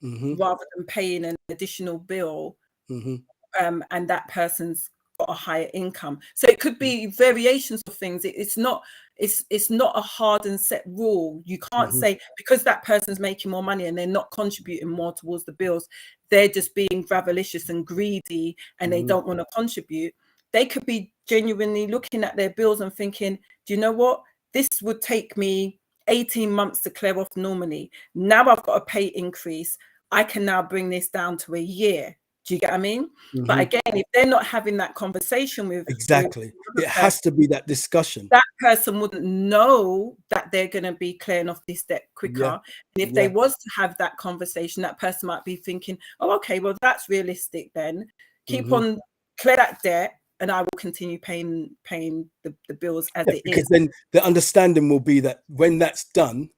rather than paying an additional bill. And that person's got a higher income. So it could be variations of things. It's not a hard and set rule. You can't say because that person's making more money and they're not contributing more towards the bills, they're just being gravelicious and greedy and they don't want to contribute. They could be genuinely looking at their bills and thinking, do you know what? This would take me 18 months to clear off normally. Now I've got a pay increase. I can now bring this down to a year. Do you get what I mean? But again, if they're not having that conversation with it has to be that discussion. That person wouldn't know that they're going to be clearing off this debt quicker. And if they was to have that conversation, that person might be thinking, oh, okay, well, that's realistic then. Keep on, clear that debt, and I will continue paying the bills as it is. Because then the understanding will be that when that's done,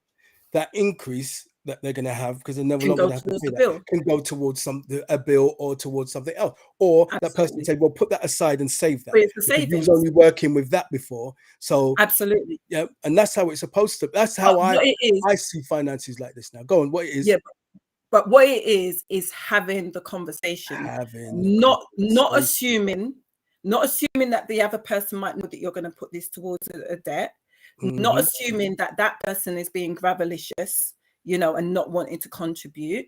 that increase that they're going to have, because they're never longer going to have to pay that, can go towards a bill or towards something else. Or that person say, well, put that aside and save that. You was only working with that before. So absolutely. Yeah. And that's how it's supposed to. That's how I see finances like this now. Go on, what it is. Yeah. But what it is having the conversation, not assuming that the other person might know that you're going to put this towards a debt, not assuming that person is being gravelicious, and not wanting to contribute,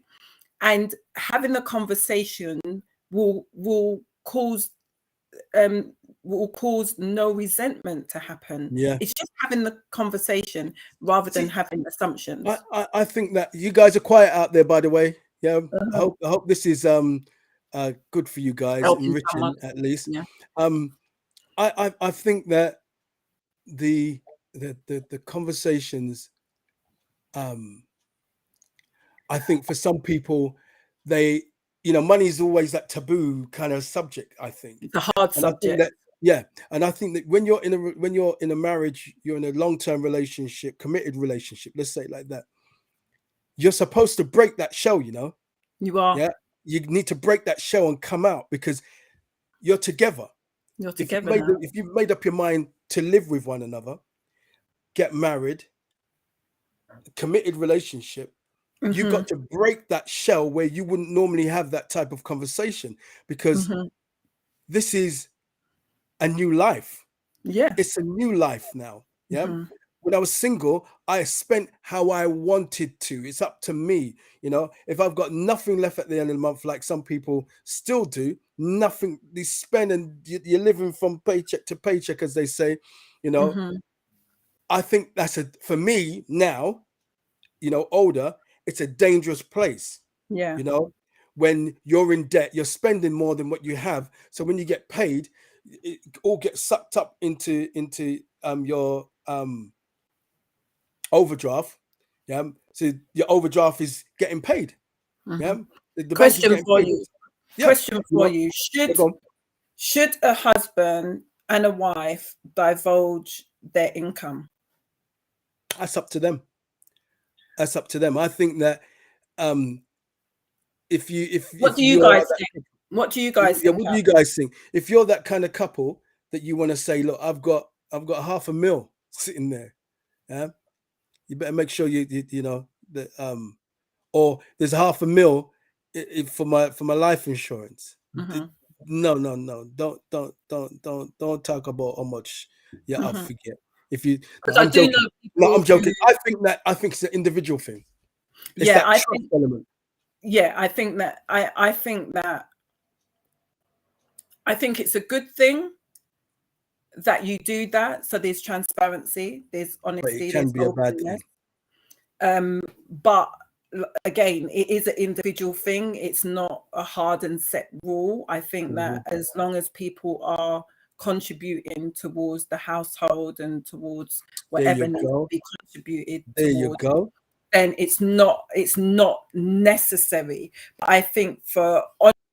and having the conversation will cause no resentment to happen. It's just having the conversation rather than having assumptions. I think that you guys are quiet out there, by the way. I hope this is good for you guys, enriching at least. I think that the conversations, I think for some people, they, money is always that taboo kind of subject, I think. It's a hard And I think subject. that, yeah, and I think that when you're in a marriage, you're in a long-term relationship, committed relationship, let's say it like that, you're supposed to break that shell, You are. yeah, you need to break that shell and come out, because you're together. You're If you've together now. made up your mind to live with one another, get married, committed relationship, you got to break that shell where you wouldn't normally have that type of conversation, because this is a new life. Yeah. It's a new life now. Yeah. When I was single, I spent how I wanted to. It's up to me. If I've got nothing left at the end of the month, like some people still do, nothing, they spend, and you're living from paycheck to paycheck, as they say, I think for me now, older, it's a dangerous place. Yeah. When you're in debt, you're spending more than what you have. So when you get paid, it all gets sucked up into your overdraft. Yeah. So your overdraft is getting paid. Yeah. The bank is Question getting for paid. you. Yeah. Question for you. Go on. Should a husband and a wife divulge their income? That's up to them. That's up to them. I think that What do you guys think? What do you guys think? What do you guys think? If you're that kind of couple that you want to say, look, I've got $500,000 sitting there, yeah, you better make sure you know that or there's $500,000 for my life insurance. No, don't talk about how much I forget. If you, no, I'm joking. No, I'm joking. I think it's an individual thing. It's that trust element. Yeah, I think it's a good thing that you do that. So there's transparency, there's honesty, there's openness. But again, it is an individual thing. It's not a hard and set rule. I think that as long as people are contributing towards the household and towards whatever needs to be contributed towards, then it's not necessary. But I think for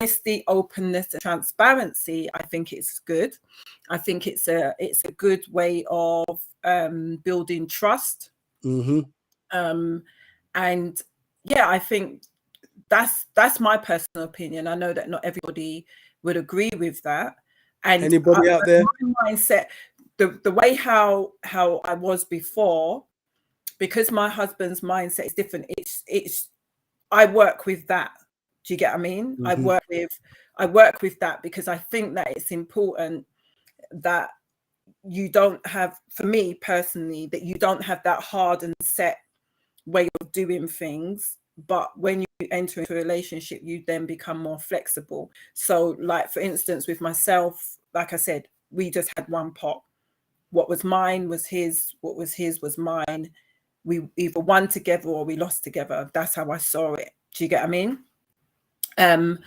honesty, openness, and transparency, I think it's good. I think it's a good way of building trust. And yeah, I think that's my personal opinion. I know that not everybody would agree with that. And anybody out there? My mindset, the way how I was before, because my husband's mindset is different. It's I work with that. Do you get what I mean? I work with that, because I think that it's important that you don't have, for me personally, that you don't have that hard and set way of doing things. But when you enter into a relationship, you then become more flexible. So like, for instance, with myself, like I said, we just had one pot. What was mine was his, what was his was mine. We either won together or we lost together. That's how I saw it. Do you get what I mean? And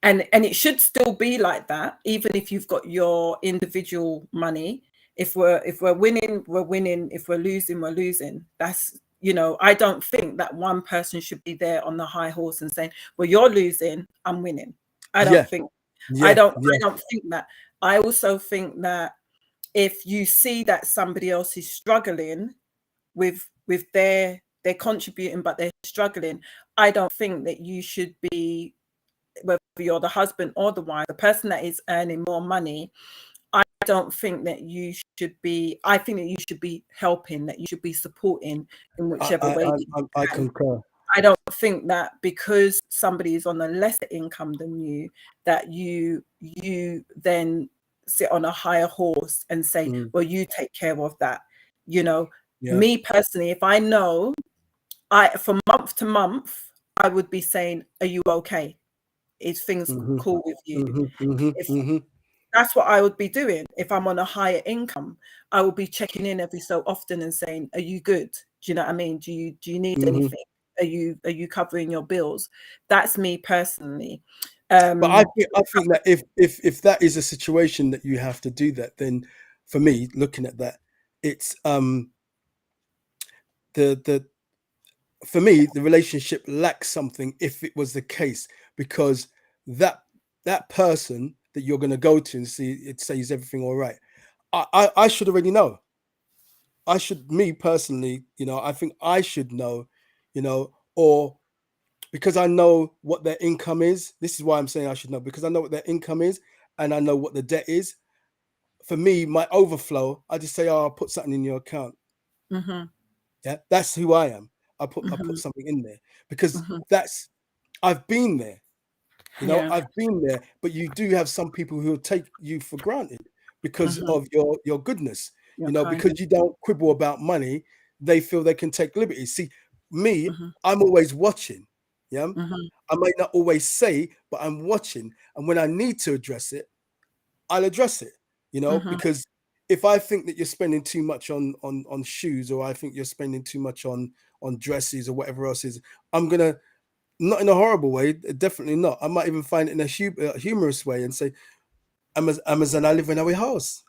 it should still be like that, even if you've got your individual money. If we're winning, we're winning. If we're losing, we're losing. That's, I don't think that one person should be there on the high horse and saying, well, you're losing, I'm winning. I don't think that. I also think that if you see that somebody else is struggling with they're contributing, but they're struggling, I don't think that you should be, whether you're the husband or the wife, the person that is earning more money, I don't think that you should be, I think that you should be helping, that you should be supporting in whichever way. I concur. I don't think that because somebody is on a lesser income than you, that you then sit on a higher horse and say, well, you take care of that. Me personally, if I know, from month to month, I would be saying, are you okay? Is things cool with you? That's what I would be doing. If I'm on a higher income, I will be checking in every so often and saying, are you good? Do you know what I mean? Do you need anything? Are you covering your bills? That's me personally. But I think that if that is a situation that you have to do that, then for me, looking at that, it's the for me, the relationship lacks something if it was the case, because that person that you're going to go to and see it says everything all right. I should already know. I should, me personally, I think I should know, or because I know what their income is. This is why I'm saying I should know, because I know what their income is and I know what the debt is. For me, my overflow, I just say, oh, I'll put something in your account. Yeah, that's who I am. I put something in there because I've been there. I've been there, but you do have some people who will take you for granted because of your goodness. Because you don't quibble about money, they feel they can take liberties. See, me, I'm always watching. Yeah, I might not always say, but I'm watching, and when I need to address it, I'll address it. Because if I think that you're spending too much on shoes, or I think you're spending too much on dresses or whatever else is, I'm gonna, not in a horrible way, definitely not. I might even find it in a humorous way and say, Amazon, I live in our house.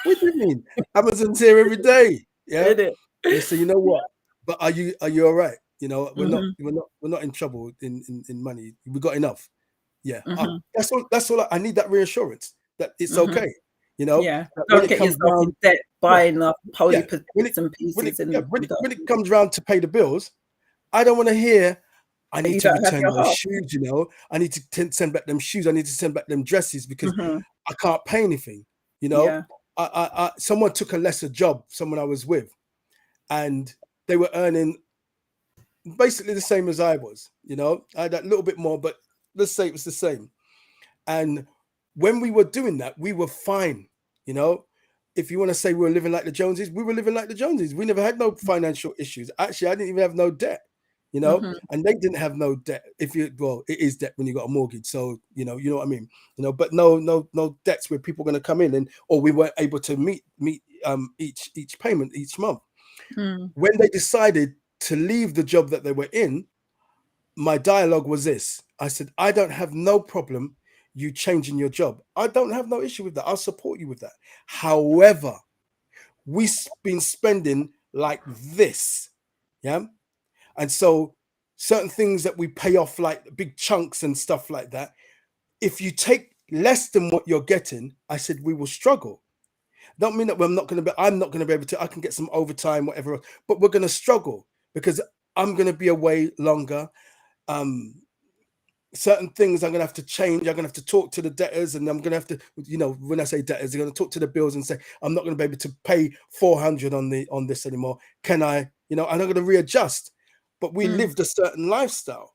What do you mean? Amazon's here every day. Yeah. They say, you know what? But are you all right? We're not in trouble in money. We got enough. Yeah. That's all I need, that reassurance that it's okay. Don't get yourself in debt buying up poly bits and pieces. When it comes around to pay the bills, I don't want to hear, I need to return those shoes, I need to send back them shoes. I need to send back them dresses because I can't pay anything. I someone took a lesser job, someone I was with, and they were earning basically the same as I was. I had that little bit more, but let's say it was the same. And when we were doing that, we were fine. If you want to say we were living like the Joneses, we were living like the Joneses. We never had no financial issues. Actually, I didn't even have no debt. And they didn't have no debt. It is debt when you got a mortgage. So, you know what I mean? But no debts where people are going to come in or we weren't able to meet each payment each month. When they decided to leave the job that they were in, my dialogue was this. I said, I don't have no problem you changing your job. I don't have no issue with that. I'll support you with that. However, we've been spending like this. Yeah. And so certain things that we pay off, like big chunks and stuff like that, if you take less than what you're getting, I said, we will struggle. Don't mean that I'm not going to be able to, I can get some overtime, whatever, but we're going to struggle because I'm going to be away longer. Certain things I'm going to have to change. I'm going to have to talk to the debtors, and I'm going to have to, when I say debtors, they're going to talk to the bills and say, I'm not going to be able to pay 400 on this anymore. Can I, I'm not going to readjust. But we lived a certain lifestyle.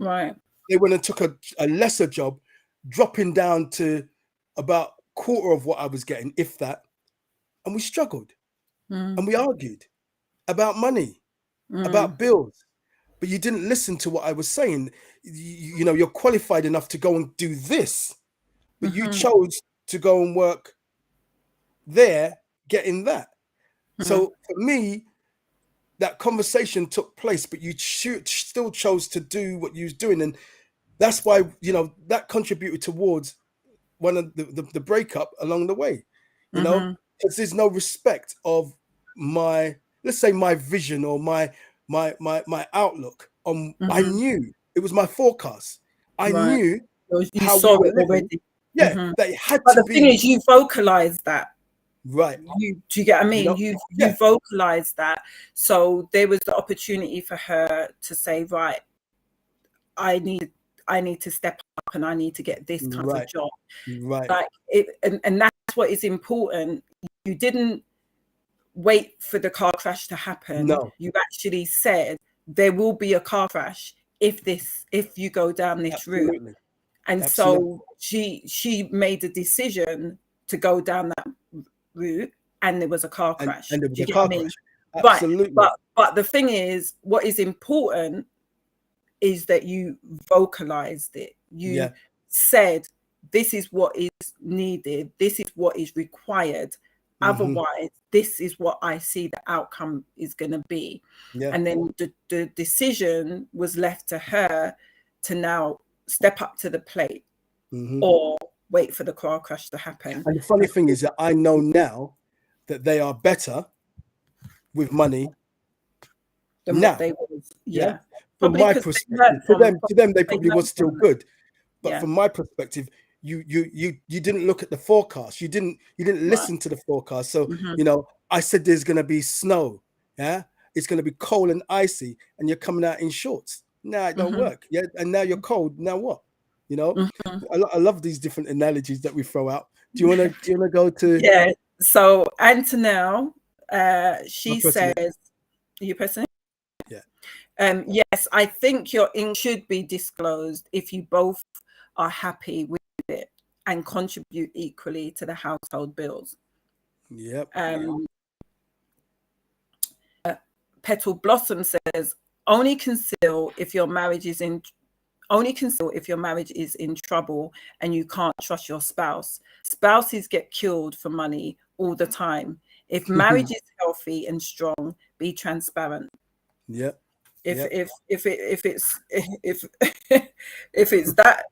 Right. They went and took a lesser job, dropping down to about quarter of what I was getting, if that. And we struggled. And we argued about money, about bills. But you didn't listen to what I was saying. You're qualified enough to go and do this. But you chose to go and work there, getting that. So for me, that conversation took place, but you still chose to do what you was doing. And that's why, that contributed towards one of the breakup along the way, because there's no respect of my, let's say, my vision or my outlook on, I knew it was my forecast. I knew you how saw we it were already. Yeah, they had but to the thing is, you vocalized that. Right. Do you get what I mean? You vocalized that. So there was the opportunity for her to say, right, I need to step up and I need to get this type of job. Right. Like and that's what is important. You didn't wait for the car crash to happen. No. You actually said there will be a car crash if you go down this route. And so she made a decision to go down that route, and there was a car crash. And there was a car crash. Absolutely. But the thing is, what is important is that you vocalized it. You said, this is what is needed. This is what is required. Otherwise, this is what I see the outcome is going to be. And then the decision was left to her to now step up to the plate or wait for the car crash to happen. And the funny thing is that I know now that they are better with money Than now. what they was. Yeah. Yeah. From Probably my 'cause they perspective, learned to them, they they probably learned was still from it. good. But Yeah. from my perspective, you didn't look at the forecast. You didn't Right. listen to the forecast. So Mhm. you know, I said there's gonna be snow. Yeah, it's gonna be cold and icy, and you're coming out in shorts. Nah, it don't Mhm. work. Yeah, and now you're cold. Now what? You know, Mhm. I love these different analogies that we throw out. Do you wanna go to Yeah. So Antonelle, my she person? says, you person? Yeah. Yes, I think your income should be disclosed if you both are happy with it and contribute equally to the household bills. Yep. Petal Blossom says, only conceal if your marriage is in trouble and you can't trust your spouse. Spouses get killed for money all the time. If marriage is healthy and strong, be transparent. Yep. If Yep. if it's that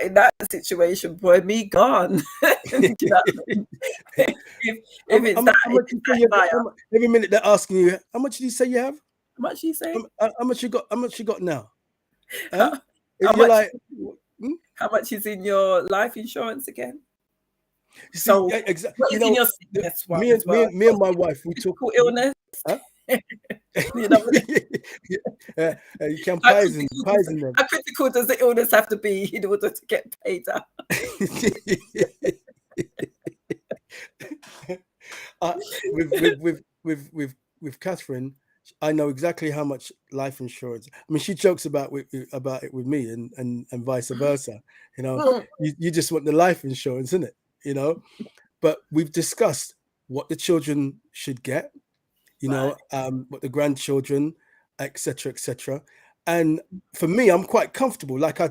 in that situation, boy, me gone. You know what I mean? If it's that, How if much it's you say that you got? dire. Every minute they're asking you, how much do you say you have? How much do you say? How much you got? How much you got now? Huh? How You're much? like, hmm? How much is in your life insurance again? You see, So exactly. what You is in know, your sickness one me as well? and my wife, we talk. Critical illness. Huh? You know, You can how poison critical, them. how critical does the illness have to be in order to get paid out? With Catherine, I know exactly how much life insurance. I mean, she jokes about it with me, and vice versa. You know, you just want the life insurance, isn't it? You know, but we've discussed what the children should get. You know, what the grandchildren, etc., etc. And for me, I'm quite comfortable. Like I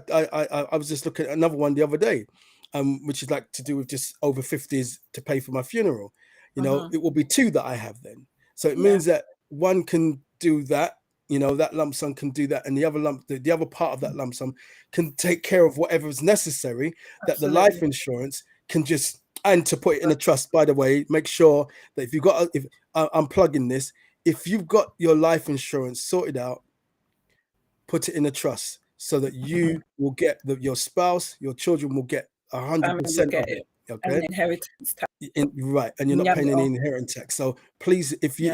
was just looking at another one the other day, which is like to do with just over 50s to pay for my funeral. You know, it will be two that I have then. So it means that one can do that. You know, that lump sum can do that, and the other part of that lump sum can take care of whatever is necessary. That the life insurance can just, and to put it in a trust. By the way, make sure that if you've got, if I'm plugging this, if you've got your life insurance sorted out, put it in a trust so that you will get your spouse, your children will get 100% of it. Okay, and inheritance tax. Right, and you're not paying any inheritance tax. So please, if you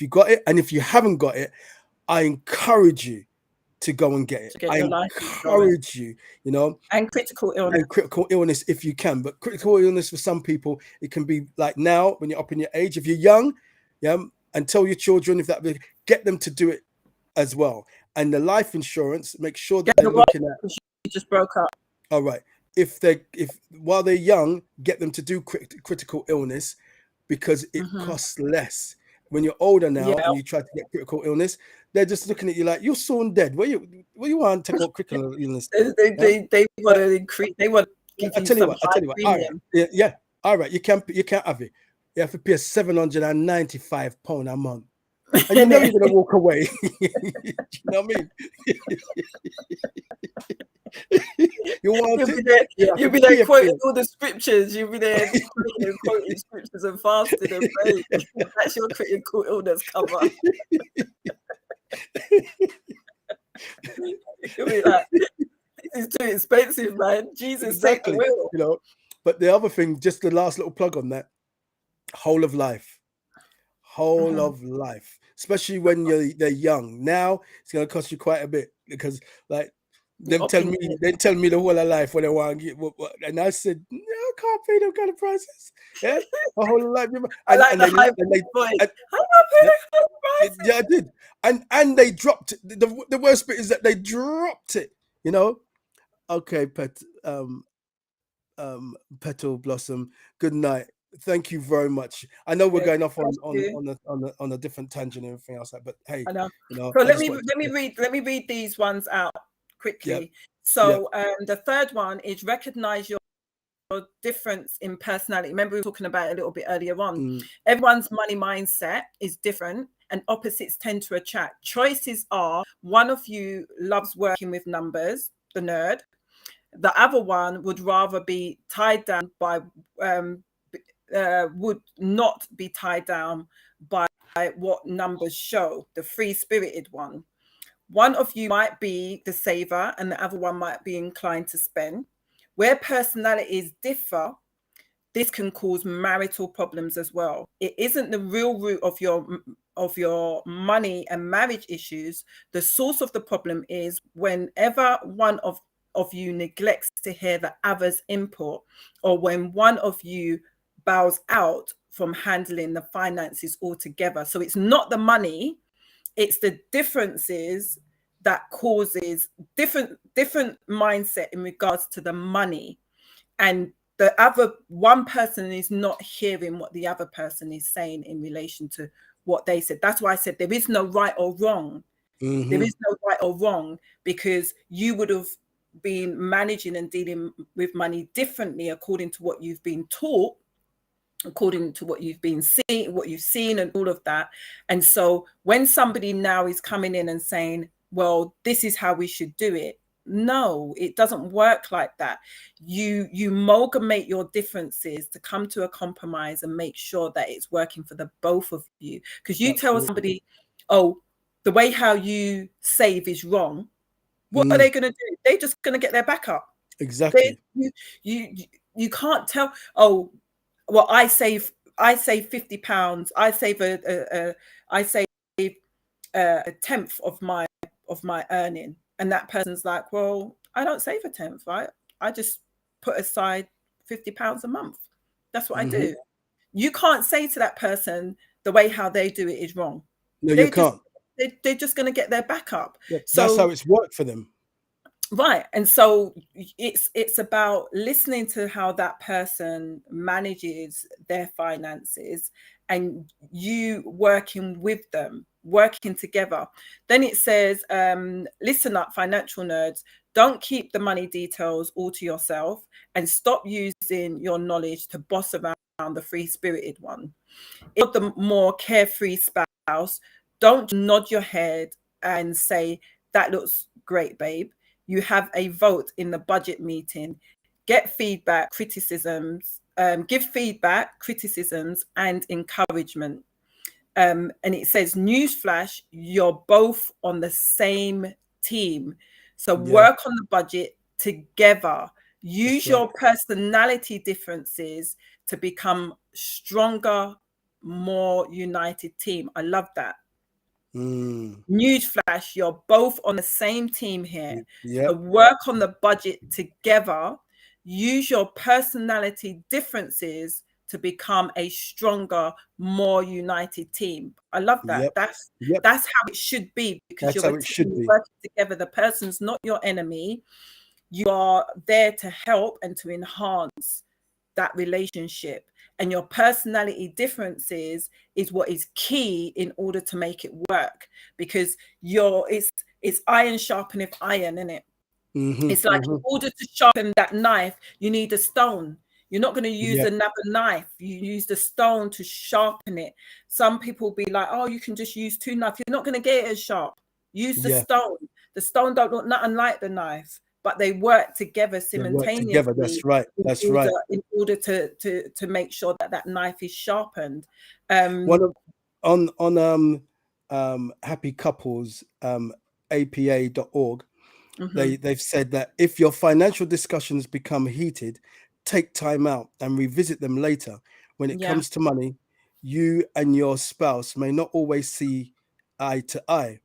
got it, and if you haven't got it, I encourage you to go and get it. Get I your life encourage you, you know, and critical illness. and critical illness if you can. But critical illness for some people, it can be like now when you're up in your age. If you're young, and tell your children, if that, get them to do it as well. And the life insurance, make sure that they're looking at. You just broke up. All right. If while they're young, get them to do critical illness, because it costs less. When you're older now and you try to get critical illness, they're just looking at you like you're soon dead. Where you want to take out critical illness? They want to increase. They want to give you some high premium. All right. Yeah. All right. You can't have it. You have to pay £795 a month. And you know you're gonna walk away. You know what I mean? You want you'll be there quoting all the scriptures. You'll be there quoting scriptures and fasting and praying. That's your critical illness cover. You'll be like, this is too expensive, man. Jesus, take the wheel. You know. But the other thing, just the last little plug on that, whole of life. Of life, especially when they're young. Now it's going to cost you quite a bit, because like they tell me the whole of life when they want to get and I said, no, I can't pay them kind of prices. Yeah, a whole of life. Yeah, I did. And they dropped it. The worst bit is that they dropped it, you know. Okay, Petal Blossom, good night. Thank you very much. I know we're going off on a different tangent and everything else, but hey, I know. You know, so let me read these ones out quickly. Yep. So the third one is recognize your difference in personality. Remember, we were talking about it a little bit earlier on. Everyone's money mindset is different, and opposites tend to attract. Choices are: one of you loves working with numbers, the nerd. The other one would rather be tied down by would not be tied down by what numbers show, the free-spirited one. One of you might be the saver and the other one might be inclined to spend. Where personalities differ, this can cause marital problems as well. It isn't the real root of your money and marriage issues. The source of the problem is whenever one of you neglects to hear the other's input, or when one of you bows out from handling the finances altogether. So it's not the money, it's the differences that causes different mindset in regards to the money, and the other one person is not hearing what the other person is saying in relation to what they said. That's why I said there is no right or wrong. There is no right or wrong, because you would have been managing and dealing with money differently according to what you've been taught, according to what you've been seeing, what you've seen, and all of that. And so when somebody now is coming in and saying, well, this is how we should do it, no, it doesn't work like that. You amalgamate your differences to come to a compromise and make sure that it's working for the both of you. Because you tell somebody, oh, the way how you save is wrong, what are they going to do? They're just going to get their back up. Exactly. You can't tell, oh, well, I save £50. I save a tenth of my earning, and that person's like, well, I don't save a tenth, right? I just put aside £50 a month. That's what I do. You can't say to that person the way how they do it is wrong. No, you can't. They're just going to get their back up. Yeah, so that's how it's worked for them. Right. And so it's about listening to how that person manages their finances and you working with them, working together. Then it says, listen up, financial nerds. Don't keep the money details all to yourself and stop using your knowledge to boss around the free-spirited one. If the more carefree spouse, don't nod your head and say, that looks great, babe. You have a vote in the budget meeting. Get feedback, criticisms, give feedback, criticisms, and encouragement. And it says, newsflash, you're both on the same team. So work on the budget together. Use your personality differences to become stronger, more united team. I love that. Newsflash, you're both on the same team here. So work on the budget together. Use your personality differences to become a stronger, more united team. I love that. That's how it should be, because you're working together. The person's not your enemy. You are there to help and to enhance that relationship. And your personality differences is what is key in order to make it work, because it's iron sharpeneth iron, isn't it? It's like in order to sharpen that knife, you need a stone. You're not going to use another knife. You use the stone to sharpen it. Some people be like, oh, you can just use two knives. You're not going to get it as sharp. Use the stone. The stone don't look nothing like the knife, but they work together simultaneously. That's right. That's right. In order to make sure that that knife is sharpened. On Happy Couples, apa.org, they've said that if your financial discussions become heated, take time out and revisit them later. When it comes to money, you and your spouse may not always see eye to eye,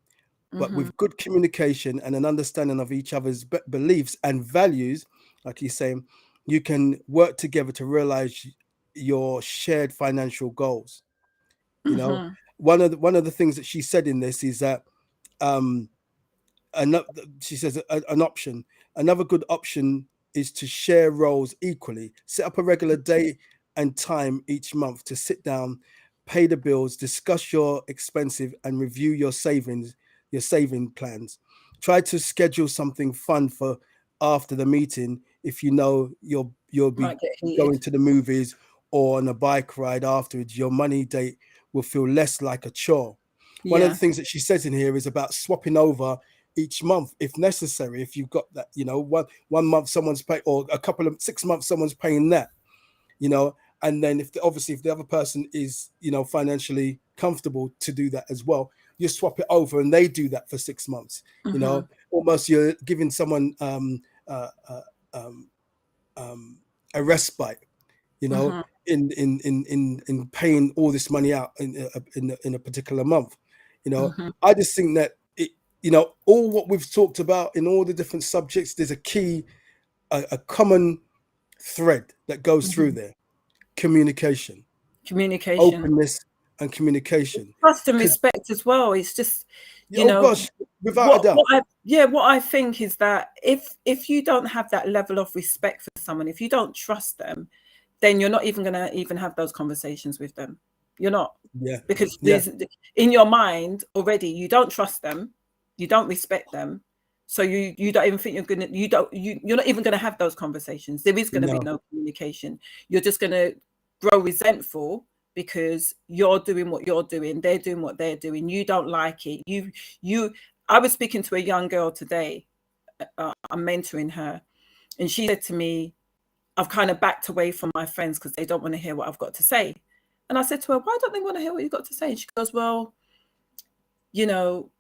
but with good communication and an understanding of each other's beliefs and values, like he's saying, you can work together to realize your shared financial goals. You know, one of the things that she said in this is that she says another good option is to share roles equally. Set up a regular day and time each month to sit down, pay the bills, discuss your expenses, and review your saving plans. Try to schedule something fun for after the meeting if you know you'll be going to the movies or on a bike ride afterwards. Your money date will feel less like a chore. One of the things that she says in here is about swapping over each month if necessary. If you've got that, one month someone's paying, or a couple of 6 months someone's paying that, and then if the other person is, financially comfortable to do that as well, you swap it over and they do that for 6 months. You know, almost you're giving someone a respite, you know, in paying all this money out in a particular month. You know, I just think that it, you know, all what we've talked about in all the different subjects, there's a key, a common thread that goes through there: communication, openness, and communication. Trust and respect as well. It's just, you oh know, gosh, without a doubt. What I think is that if you don't have that level of respect for someone, if you don't trust them, then you're not even going to even have those conversations with them. You're not. Yeah. Because there's in your mind already, you don't trust them, you don't respect them. So you don't even think you're not even gonna have those conversations. There is gonna be no communication. You're just gonna grow resentful because you're doing what you're doing, they're doing what they're doing, you don't like it. I was speaking to a young girl today, I'm mentoring her, and she said to me, I've kind of backed away from my friends because they don't want to hear what I've got to say. And I said to her, why don't they want to hear what you've got to say? And she goes, well, you know,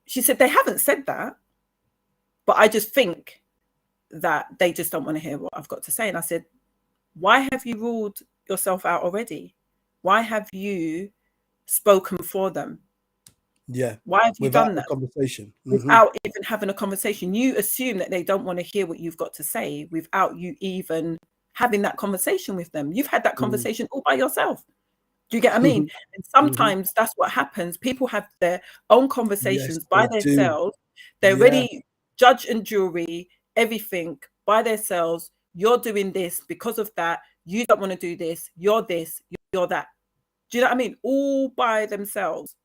she said, they haven't said that, but I just think that they just don't want to hear what I've got to say. And I said, why have you ruled yourself out already? Why have you spoken for them? Yeah. Why have you done that? Conversation. Without even having a conversation. You assume that they don't want to hear what you've got to say without you even having that conversation with them. You've had that conversation all by yourself. Do you get what I mean? And sometimes that's what happens. People have their own conversations by themselves. They're ready, judge and jury, everything by themselves. You're doing this because of that. You don't want to do this. You're this. You're that. Do you know what I mean? All by themselves.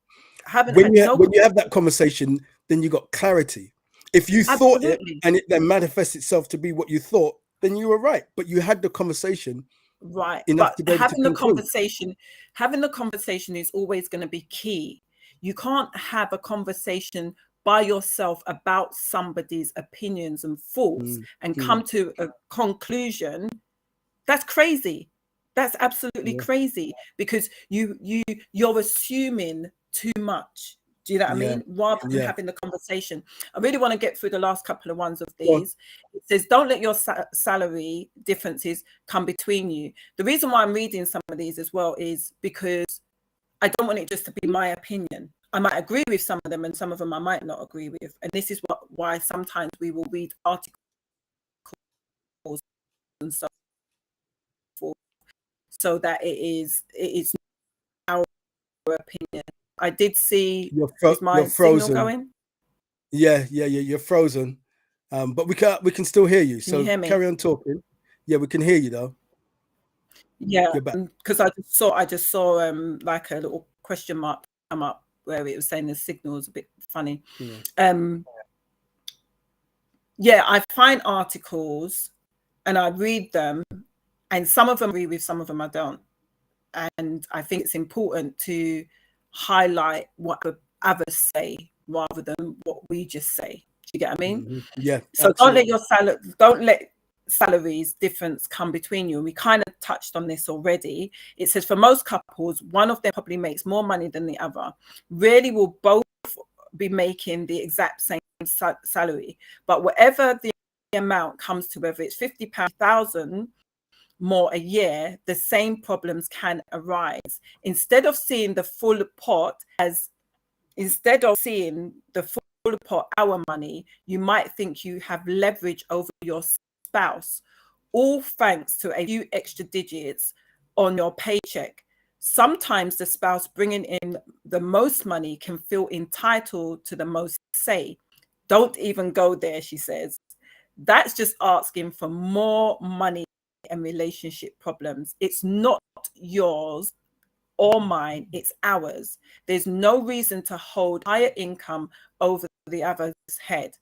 When you have that conversation, then you got clarity. If you thought it and it then manifests itself to be what you thought, then you were right. But you had the conversation. Right. But having the conversation is always going to be key. You can't have a conversation by yourself about somebody's opinions and thoughts and come to a conclusion. That's crazy. That's absolutely crazy, because you're assuming too much. Do you know what I mean? Rather than having the conversation. I really want to get through the last couple of ones of these. It says, don't let your salary differences come between you. The reason why I'm reading some of these as well is because I don't want it just to be my opinion. I might agree with some of them and some of them I might not agree with. And this is why sometimes we will read articles and so forth, so that it is our opinion. I did see is my signal going? Yeah, you're frozen. But we can still hear you. So carry on talking. Yeah, we can hear you though. Yeah, because I just saw like a little question mark come up where it was saying the signal is a bit funny. Yeah, I find articles and I read them, and some of them I agree with, some of them I don't. And I think it's important to highlight what the others say rather than what we just say. Do you get what I mean? Yeah. So absolutely. Don't let salaries difference come between you. And we kind of touched on this already. It says for most couples, one of them probably makes more money than the other. Really will both be making the exact same salary, but whatever the amount comes to, whether it's £50, 1,000 more a year, the same problems can arise. Instead of seeing the full pot our money, you might think you have leverage over your spouse, all thanks to a few extra digits on your paycheck. Sometimes the spouse bringing in the most money can feel entitled to the most say. Don't even go there, she says. That's just asking for more money and relationship problems. It's not yours or mine, it's ours. There's no reason to hold higher income over the other's head.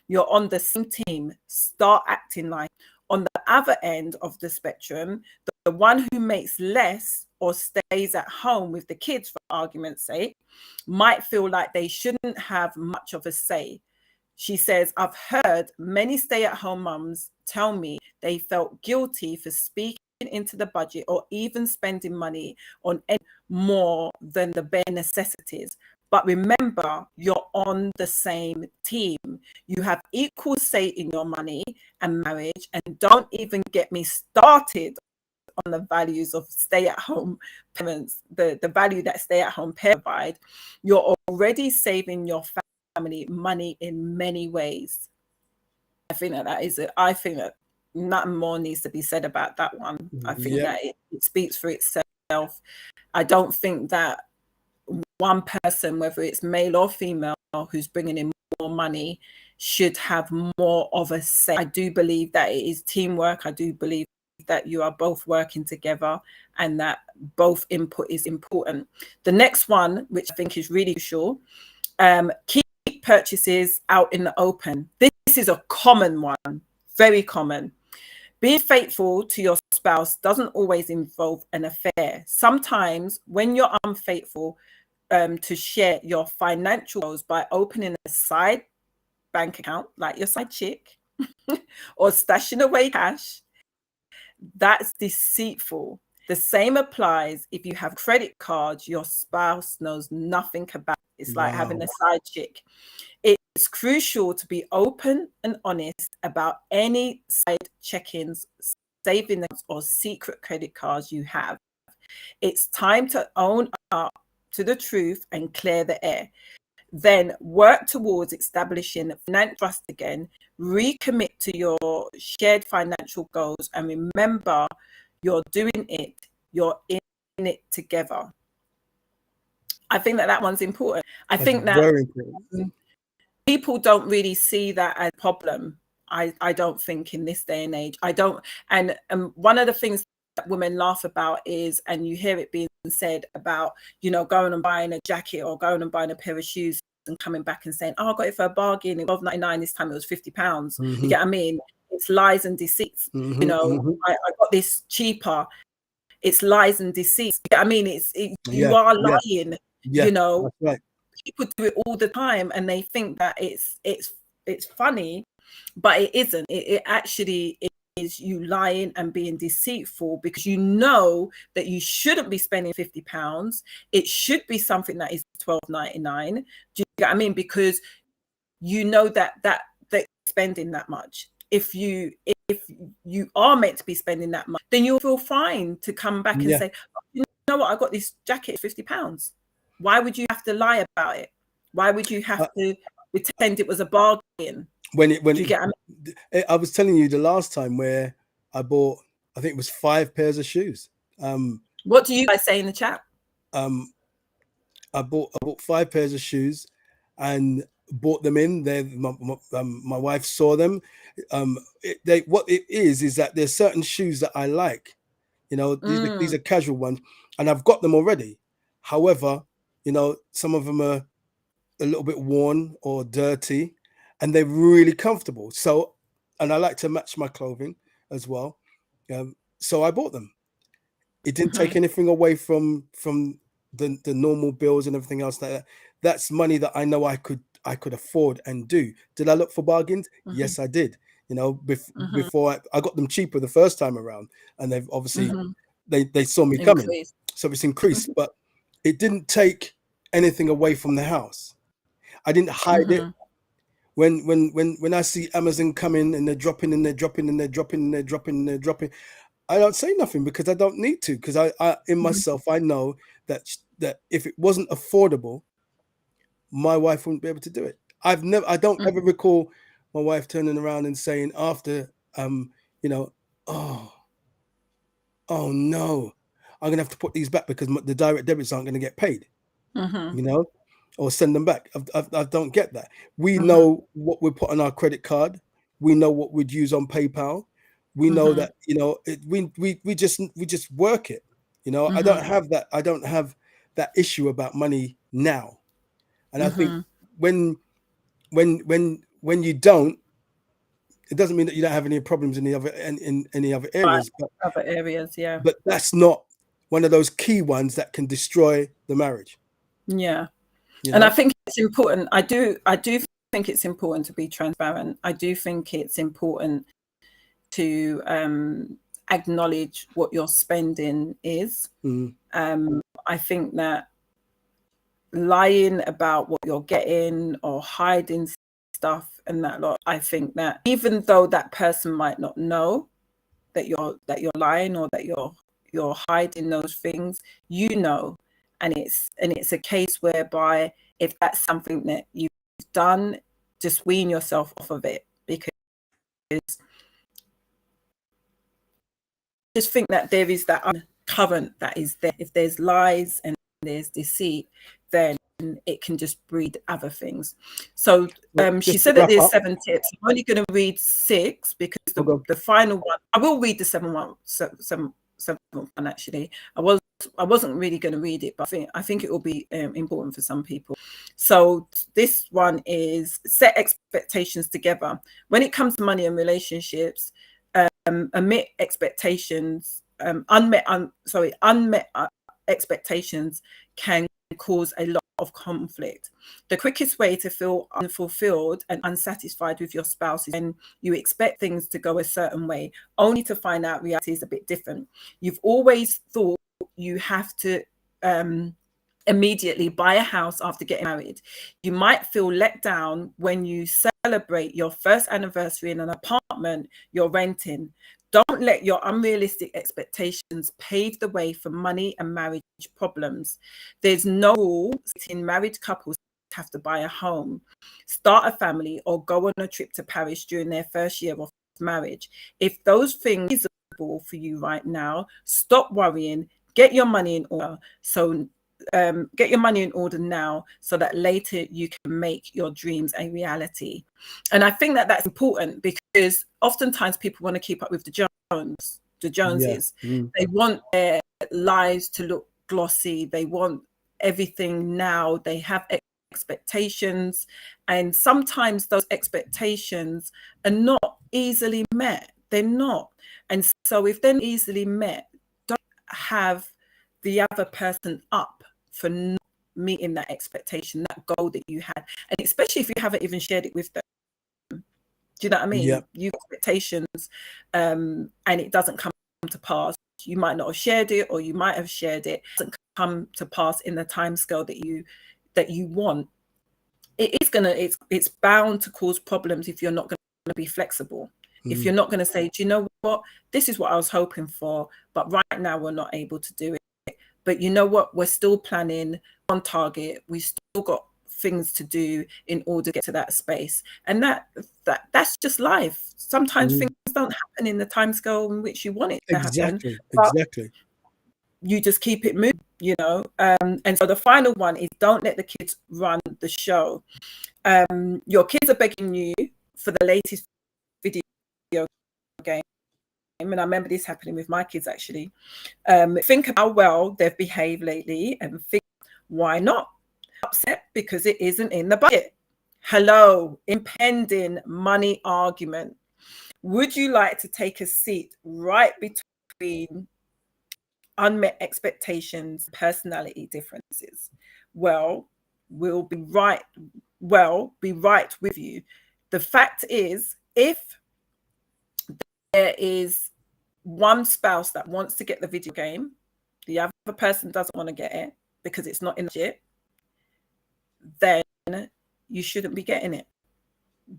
You're on the same team. Start acting like. On the other end of the spectrum, the one who makes less or stays at home with the kids, for argument's sake, might feel like they shouldn't have much of a say. She says, I've heard many stay-at-home mums tell me they felt guilty for speaking into the budget or even spending money on any more than the bare necessities. But remember, you're on the same team. You have equal say in your money and marriage. And don't even get me started on the values of stay-at-home parents, the value that stay-at-home parents provide. You're already saving your family money in many ways. I think that is it. I think that nothing more needs to be said about that one. I think that it speaks for itself. I don't think that one person, whether it's male or female, who's bringing in more money should have more of a say. I do believe that it is teamwork. I do believe that you are both working together and that both input is important. The next one, which I think is really crucial, keep purchases out in the open. This is a common one, very common. Being faithful to your spouse doesn't always involve an affair. Sometimes when you're unfaithful to share your financial goals by opening a side bank account, like your side chick, or stashing away cash, that's deceitful. The same applies if you have credit cards your spouse knows nothing about. It's like having a side chick. It's crucial to be open and honest about any side check-ins, savings, or secret credit cards you have. It's time to own up to the truth and clear the air. Then work towards establishing financial trust again, recommit to your shared financial goals, and remember, you're doing it, you're in it together. I think that one's important. That's think that very important. People don't really see that as a problem. I don't think in this day and age. I don't. And one of the things that women laugh about is, and you hear it being said about, going and buying a jacket or going and buying a pair of shoes and coming back and saying, oh, I got it for a bargain. It was $12.99. This time it was £50. You get what I mean? It's lies and deceits. I got this cheaper. It's lies and deceits. You get what I mean? You are lying. Right. People do it all the time and they think that it's funny, but it isn't. It actually is you lying and being deceitful, because you know that you shouldn't be spending £50. It should be something that is $12.99. Do you get what I mean? Because you know that they're spending that much. If you are meant to be spending that much, then you'll feel fine to come back and say, oh, you know what, I got this jacket, £50. Why would you have to lie about it? Why would you have to pretend it was a bargain? I was telling you the last time where I bought, I think it was 5 pairs of shoes. What do you guys say in the chat? I bought 5 pairs of shoes and bought them in there. My wife saw them. What it is that there's certain shoes that I like. These are casual ones, and I've got them already. However, some of them are a little bit worn or dirty, and they're really comfortable. So, and I like to match my clothing as well. So I bought them. It didn't take anything away from the normal bills and everything else like that. That's money that I know I could afford and do. Did I look for bargains? Yes, I did. Before I got them cheaper the first time around, and they've obviously they saw me coming, so it's increased. But it didn't take anything away from the house. I didn't hide it. When I see Amazon coming and they're dropping and they're dropping and they're dropping and they're dropping and they're dropping, I don't say nothing because I don't need to, because I in myself I know that if it wasn't affordable, my wife wouldn't be able to do it. I don't ever recall my wife turning around and saying after oh no, I'm gonna have to put these back because the direct debits aren't going to get paid, or send them back. I don't get that. We know what we put on our credit card. We know what we'd use on PayPal. We know that we just work it. I don't have that. I don't have that issue about money now, and I think when you don't, it doesn't mean that you don't have any problems in any other areas. Right. But that's not one of those key ones that can destroy the marriage. Yeah. And I think it's important. I do think it's important to be transparent. I do think it's important to acknowledge what your spending is. I think that lying about what you're getting or hiding stuff and that lot, I think that even though that person might not know that you're lying or that you're hiding those things, you know, and it's a case whereby if that's something that you've done, just wean yourself off of it, because just think that there is that current that is there. If there's lies and there's deceit, then it can just breed other things. So she said that there's 7 tips. I'm only going to read 6 because the final one, I will read the 7th one actually. I wasn't really going to read it, but I think it will be important for some people. So this one is set expectations together. When it comes to money and relationships, unmet expectations expectations can cause a lot of conflict. The quickest way to feel unfulfilled and unsatisfied with your spouse is when you expect things to go a certain way, only to find out reality is a bit different. You've always thought you have to immediately buy a house after getting married. You might feel let down when you celebrate your first anniversary in an apartment you're renting. Don't let your unrealistic expectations pave the way for money and marriage problems. There's no rule in married couples have to buy a home, start a family, or go on a trip to Paris during their first year of marriage. If those things are possible for you right now, stop worrying. Get your money in order. Get your money in order now so that later you can make your dreams a reality. And I think that that's important because oftentimes people want to keep up with the Joneses. They want their lives to look glossy. They want everything now. They have expectations, and sometimes those expectations are not easily met. They're not. And so if they're easily met, don't have the other person up for not meeting that expectation, that goal that you had, and especially if you haven't even shared it with them. Do you know what I mean? Yep. You have expectations, and it doesn't come to pass. You might not have shared it, or you might have shared it. It doesn't come to pass in the timescale that you want. It's bound to cause problems if you're not going to be flexible. If you're not going to say, do you know what? This is what I was hoping for, but right now we're not able to do it. But you know what? We're still planning on target. We still got things to do in order to get to that space. And that's just life. Sometimes things don't happen in the timescale in which you want it to happen. Exactly. You just keep it moving, you know. And so the final one is don't let the kids run the show. Your kids are begging you for the latest video game. And I remember this happening with my kids actually. Think about how well they've behaved lately and think, why not? Upset because it isn't in the budget. Hello, impending money argument. Would you like to take a seat right between unmet expectations, personality differences? Well, we'll be right with you. The fact is, if there is one spouse that wants to get the video game, the other person doesn't want to get it because it's not in the budget, then you shouldn't be getting it.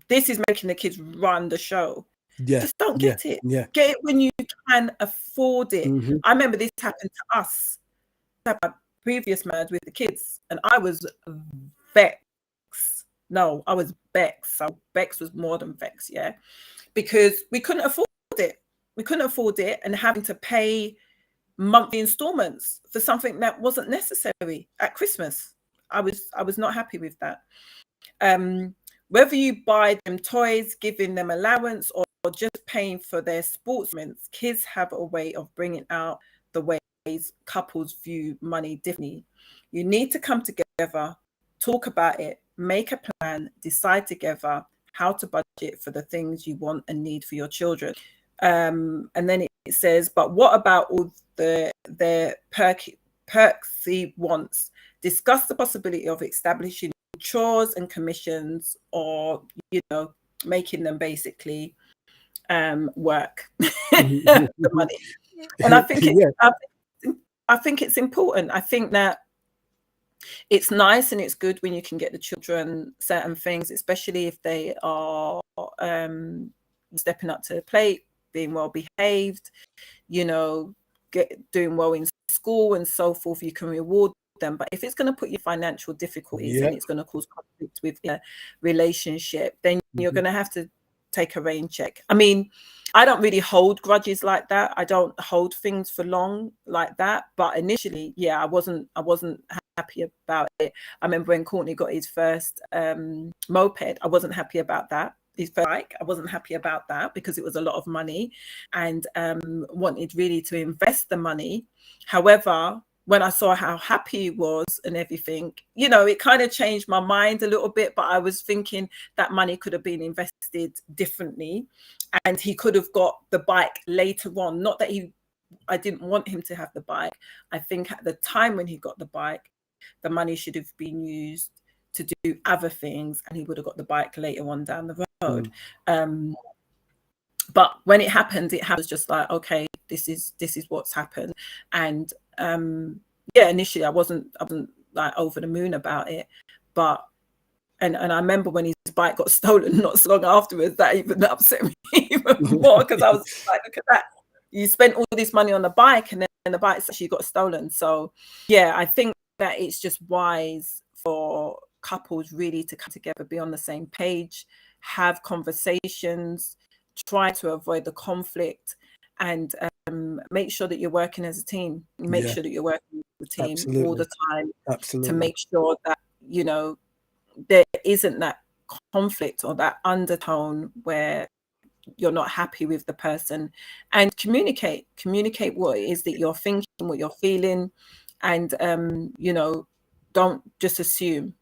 This is making the kids run the show. Just don't get it. Get it when you can afford it. I remember this happened to us at my previous marriage with the kids, and I was vexed. No, I was vexed. So vex was more than vex, yeah, because we couldn't afford it. We couldn't afford it, and having to pay monthly installments for something that wasn't necessary at Christmas. I was not happy with that. Whether you buy them toys, giving them allowance, or just paying for their sportsmen, kids have a way of bringing out the ways couples view money differently. You need to come together, talk about it, make a plan, decide together how to budget for the things you want and need for your children. And then it says, but what about all their perksy wants? Discuss the possibility of establishing chores and commissions, or making them basically work the money. And I think it's, Yeah. I think it's important. I think that it's nice and it's good when you can get the children certain things, especially if they are stepping up to the plate, being well behaved, you know, doing well in school and so forth. You can reward them. But if it's going to put you financial difficulties and it's going to cause conflict with your relationship, then you're going to have to take a rain check. I mean, I don't really hold grudges like that. I don't hold things for long like that. But initially, yeah, I wasn't happy about it. I remember when Courtney got his first moped, I wasn't happy about that. His first bike, I wasn't happy about that because it was a lot of money, and wanted really to invest the money. However, when I saw how happy he was and everything, you know, it kind of changed my mind a little bit. But I was thinking that money could have been invested differently, and he could have got the bike later on. Not that I didn't want him to have the bike. I think at the time when he got the bike, the money should have been used to do other things, and he would have got the bike later on down the road. But when it happened, it was just like, okay, this is what's happened. And yeah, initially I wasn't like over the moon about it, but and I remember when his bike got stolen not so long afterwards, that even upset me even more, because I was like, look at that, you spent all this money on the bike and then the bike actually got stolen. So yeah, I think that it's just wise for couples really to come together, be on the same page, have conversations, try to avoid the conflict, and make sure that you're working as a team. Make sure that you're working with the team all the time to make sure that, you know, there isn't that conflict or that undertone where you're not happy with the person. And communicate what it is that you're thinking, what you're feeling, and you know, don't just assume.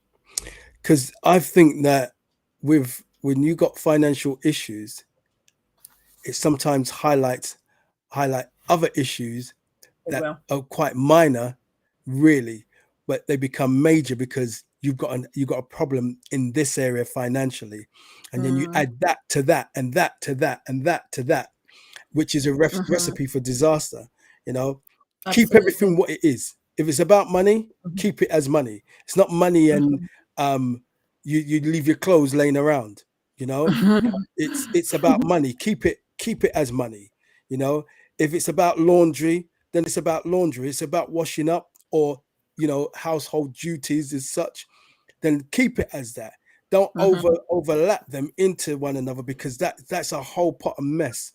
Because I think that when you got financial issues, it sometimes highlight other issues that are quite minor, really, but they become major because you've got a problem in this area financially, and then you add that to that and that to that and that to that, which is a recipe for disaster. You know, keep everything what it is. If it's about money, keep it as money. It's not money and you leave your clothes laying around. You know, it's about money. Keep it as money. You know, if it's about laundry, then it's about laundry. It's about washing up, or, you know, household duties as such. Then keep it as that. Don't overlap them into one another, because that's a whole pot of mess.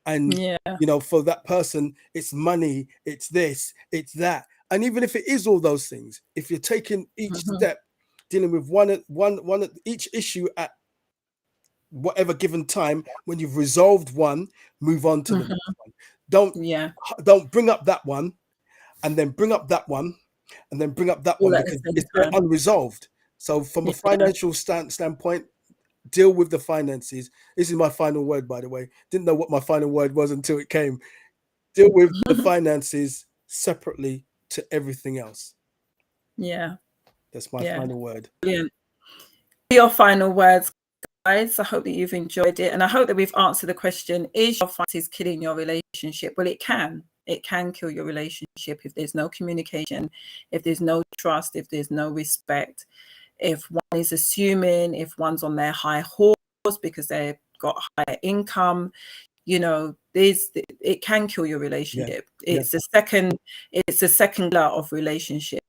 And you know, for that person, it's money, it's this, it's that. And even if it is all those things, if you're taking each step, dealing with one each issue at whatever given time, when you've resolved one, move on to the next one. Don't bring up that one and then bring up that one and then bring up that one, because it's unresolved. So from a financial standpoint, deal with the finances. This is my final word, by the way. Didn't know what my final word was until it came. Deal with the finances separately to everything else. That's my final word. Brilliant. Your final words, guys. I hope that you've enjoyed it, and I hope that we've answered the question: is your finances killing your relationship? Well, it can kill your relationship if there's no communication, if there's no trust, if there's no respect, if one is assuming, if one's on their high horse because they've got higher income. You know, it can kill your relationship. It's the second layer of relationships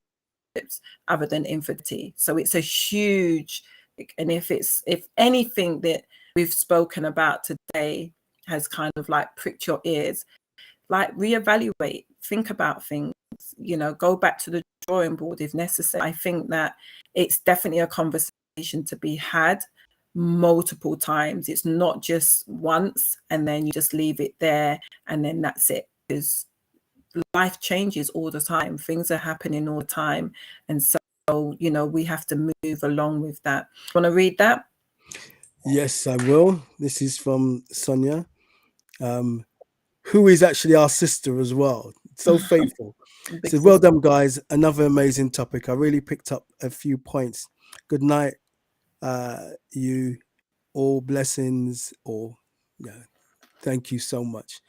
other than infidelity. So it's a huge, and if anything that we've spoken about today has kind of like pricked your ears, like reevaluate, think about things, you know, go back to the drawing board if necessary. I think that it's definitely a conversation to be had multiple times. It's not just once and then you just leave it there and then that's it, because life changes all the time. Things are happening all the time. And so, you know, we have to move along with that. Want to read that? Yes, I will. This is from Sonia, who is actually our sister as well. So faithful. So well done, guys. Another amazing topic. I really picked up a few points. Good night, you. All blessings, or Thank you so much.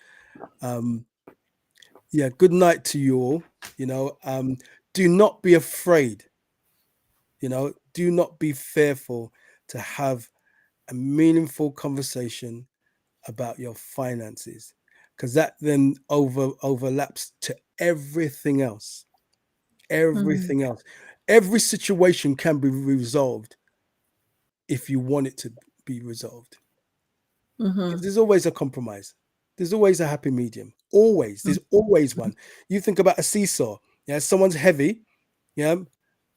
Yeah, good night to you all. Do not be afraid. Do not be fearful to have a meaningful conversation about your finances, because that then overlaps to everything else. Everything else. Every situation can be resolved if you want it to be resolved. Because there's always a compromise. There's always a happy medium. Always. There's always one. You think about a seesaw. Yeah, someone's heavy, yeah,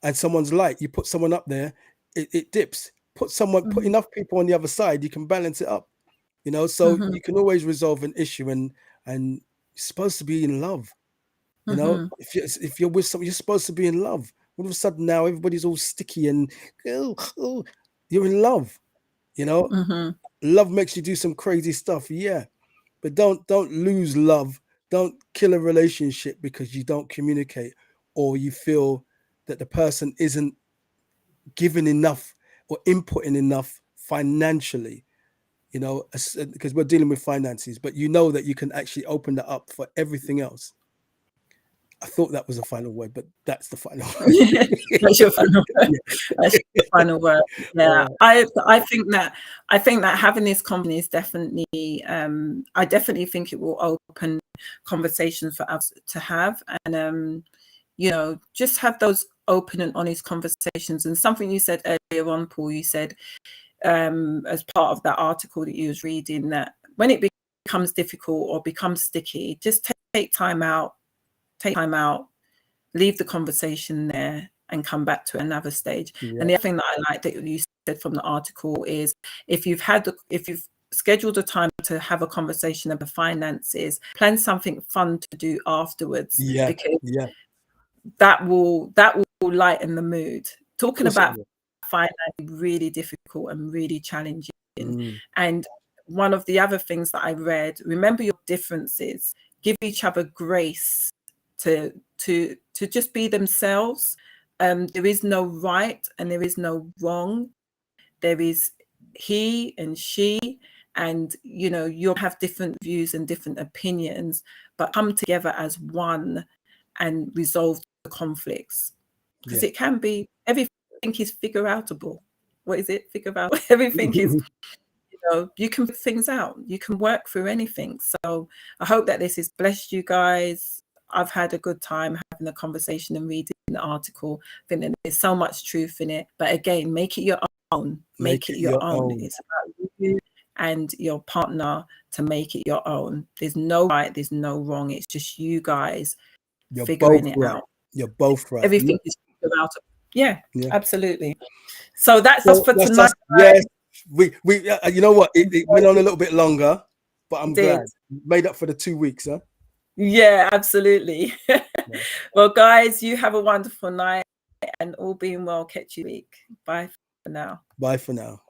and someone's light. You put someone up there, it dips. Put enough people on the other side, you can balance it up. So you can always resolve an issue, and you're supposed to be in love. If you're with someone, you're supposed to be in love. All of a sudden now everybody's all sticky and you're in love. Love makes you do some crazy stuff, yeah. But don't lose love. Don't kill a relationship because you don't communicate, or you feel that the person isn't giving enough or inputting enough financially. Because we're dealing with finances, but that you can actually open that up for everything else. I thought that was a final word, but that's the final word. That's your final word. That's your final word. Yeah. I think that having this company is definitely I definitely think it will open conversations for us to have, and just have those open and honest conversations. And something you said earlier on, Paul, you said as part of that article that you was reading, that when it becomes difficult or becomes sticky, just take time out, leave the conversation there and come back to another stage. Yeah. And the other thing that I like that you said from the article is if you've scheduled a time to have a conversation about finances, plan something fun to do afterwards. Yeah. Because that will lighten the mood. Talking about finance is really difficult and really challenging. And one of the other things that I read, remember your differences, give each other grace to just be themselves. There is no right and there is no wrong. There is he and she, and you'll have different views and different opinions, but come together as one and resolve the conflicts, because it can be, everything is figure outable. What is it? Figure out. Everything is, you can figure things out. You can work through anything. So I hope that this has blessed you guys. I've had a good time having a conversation and reading the article. I think that there's so much truth in it. But again, make it your own. Make it your own. It's about you and your partner to make it your own. There's no right, there's no wrong. It's just you guys figuring it out. You're both right. Everything is figured out. Yeah, absolutely. So that's us for tonight. Yes, we you know what? It went on a little bit longer, but I'm glad. Made up for the 2 weeks, huh? Yeah, absolutely. Well, guys, you have a wonderful night, and all being well, catch you week. Bye for now. Bye for now.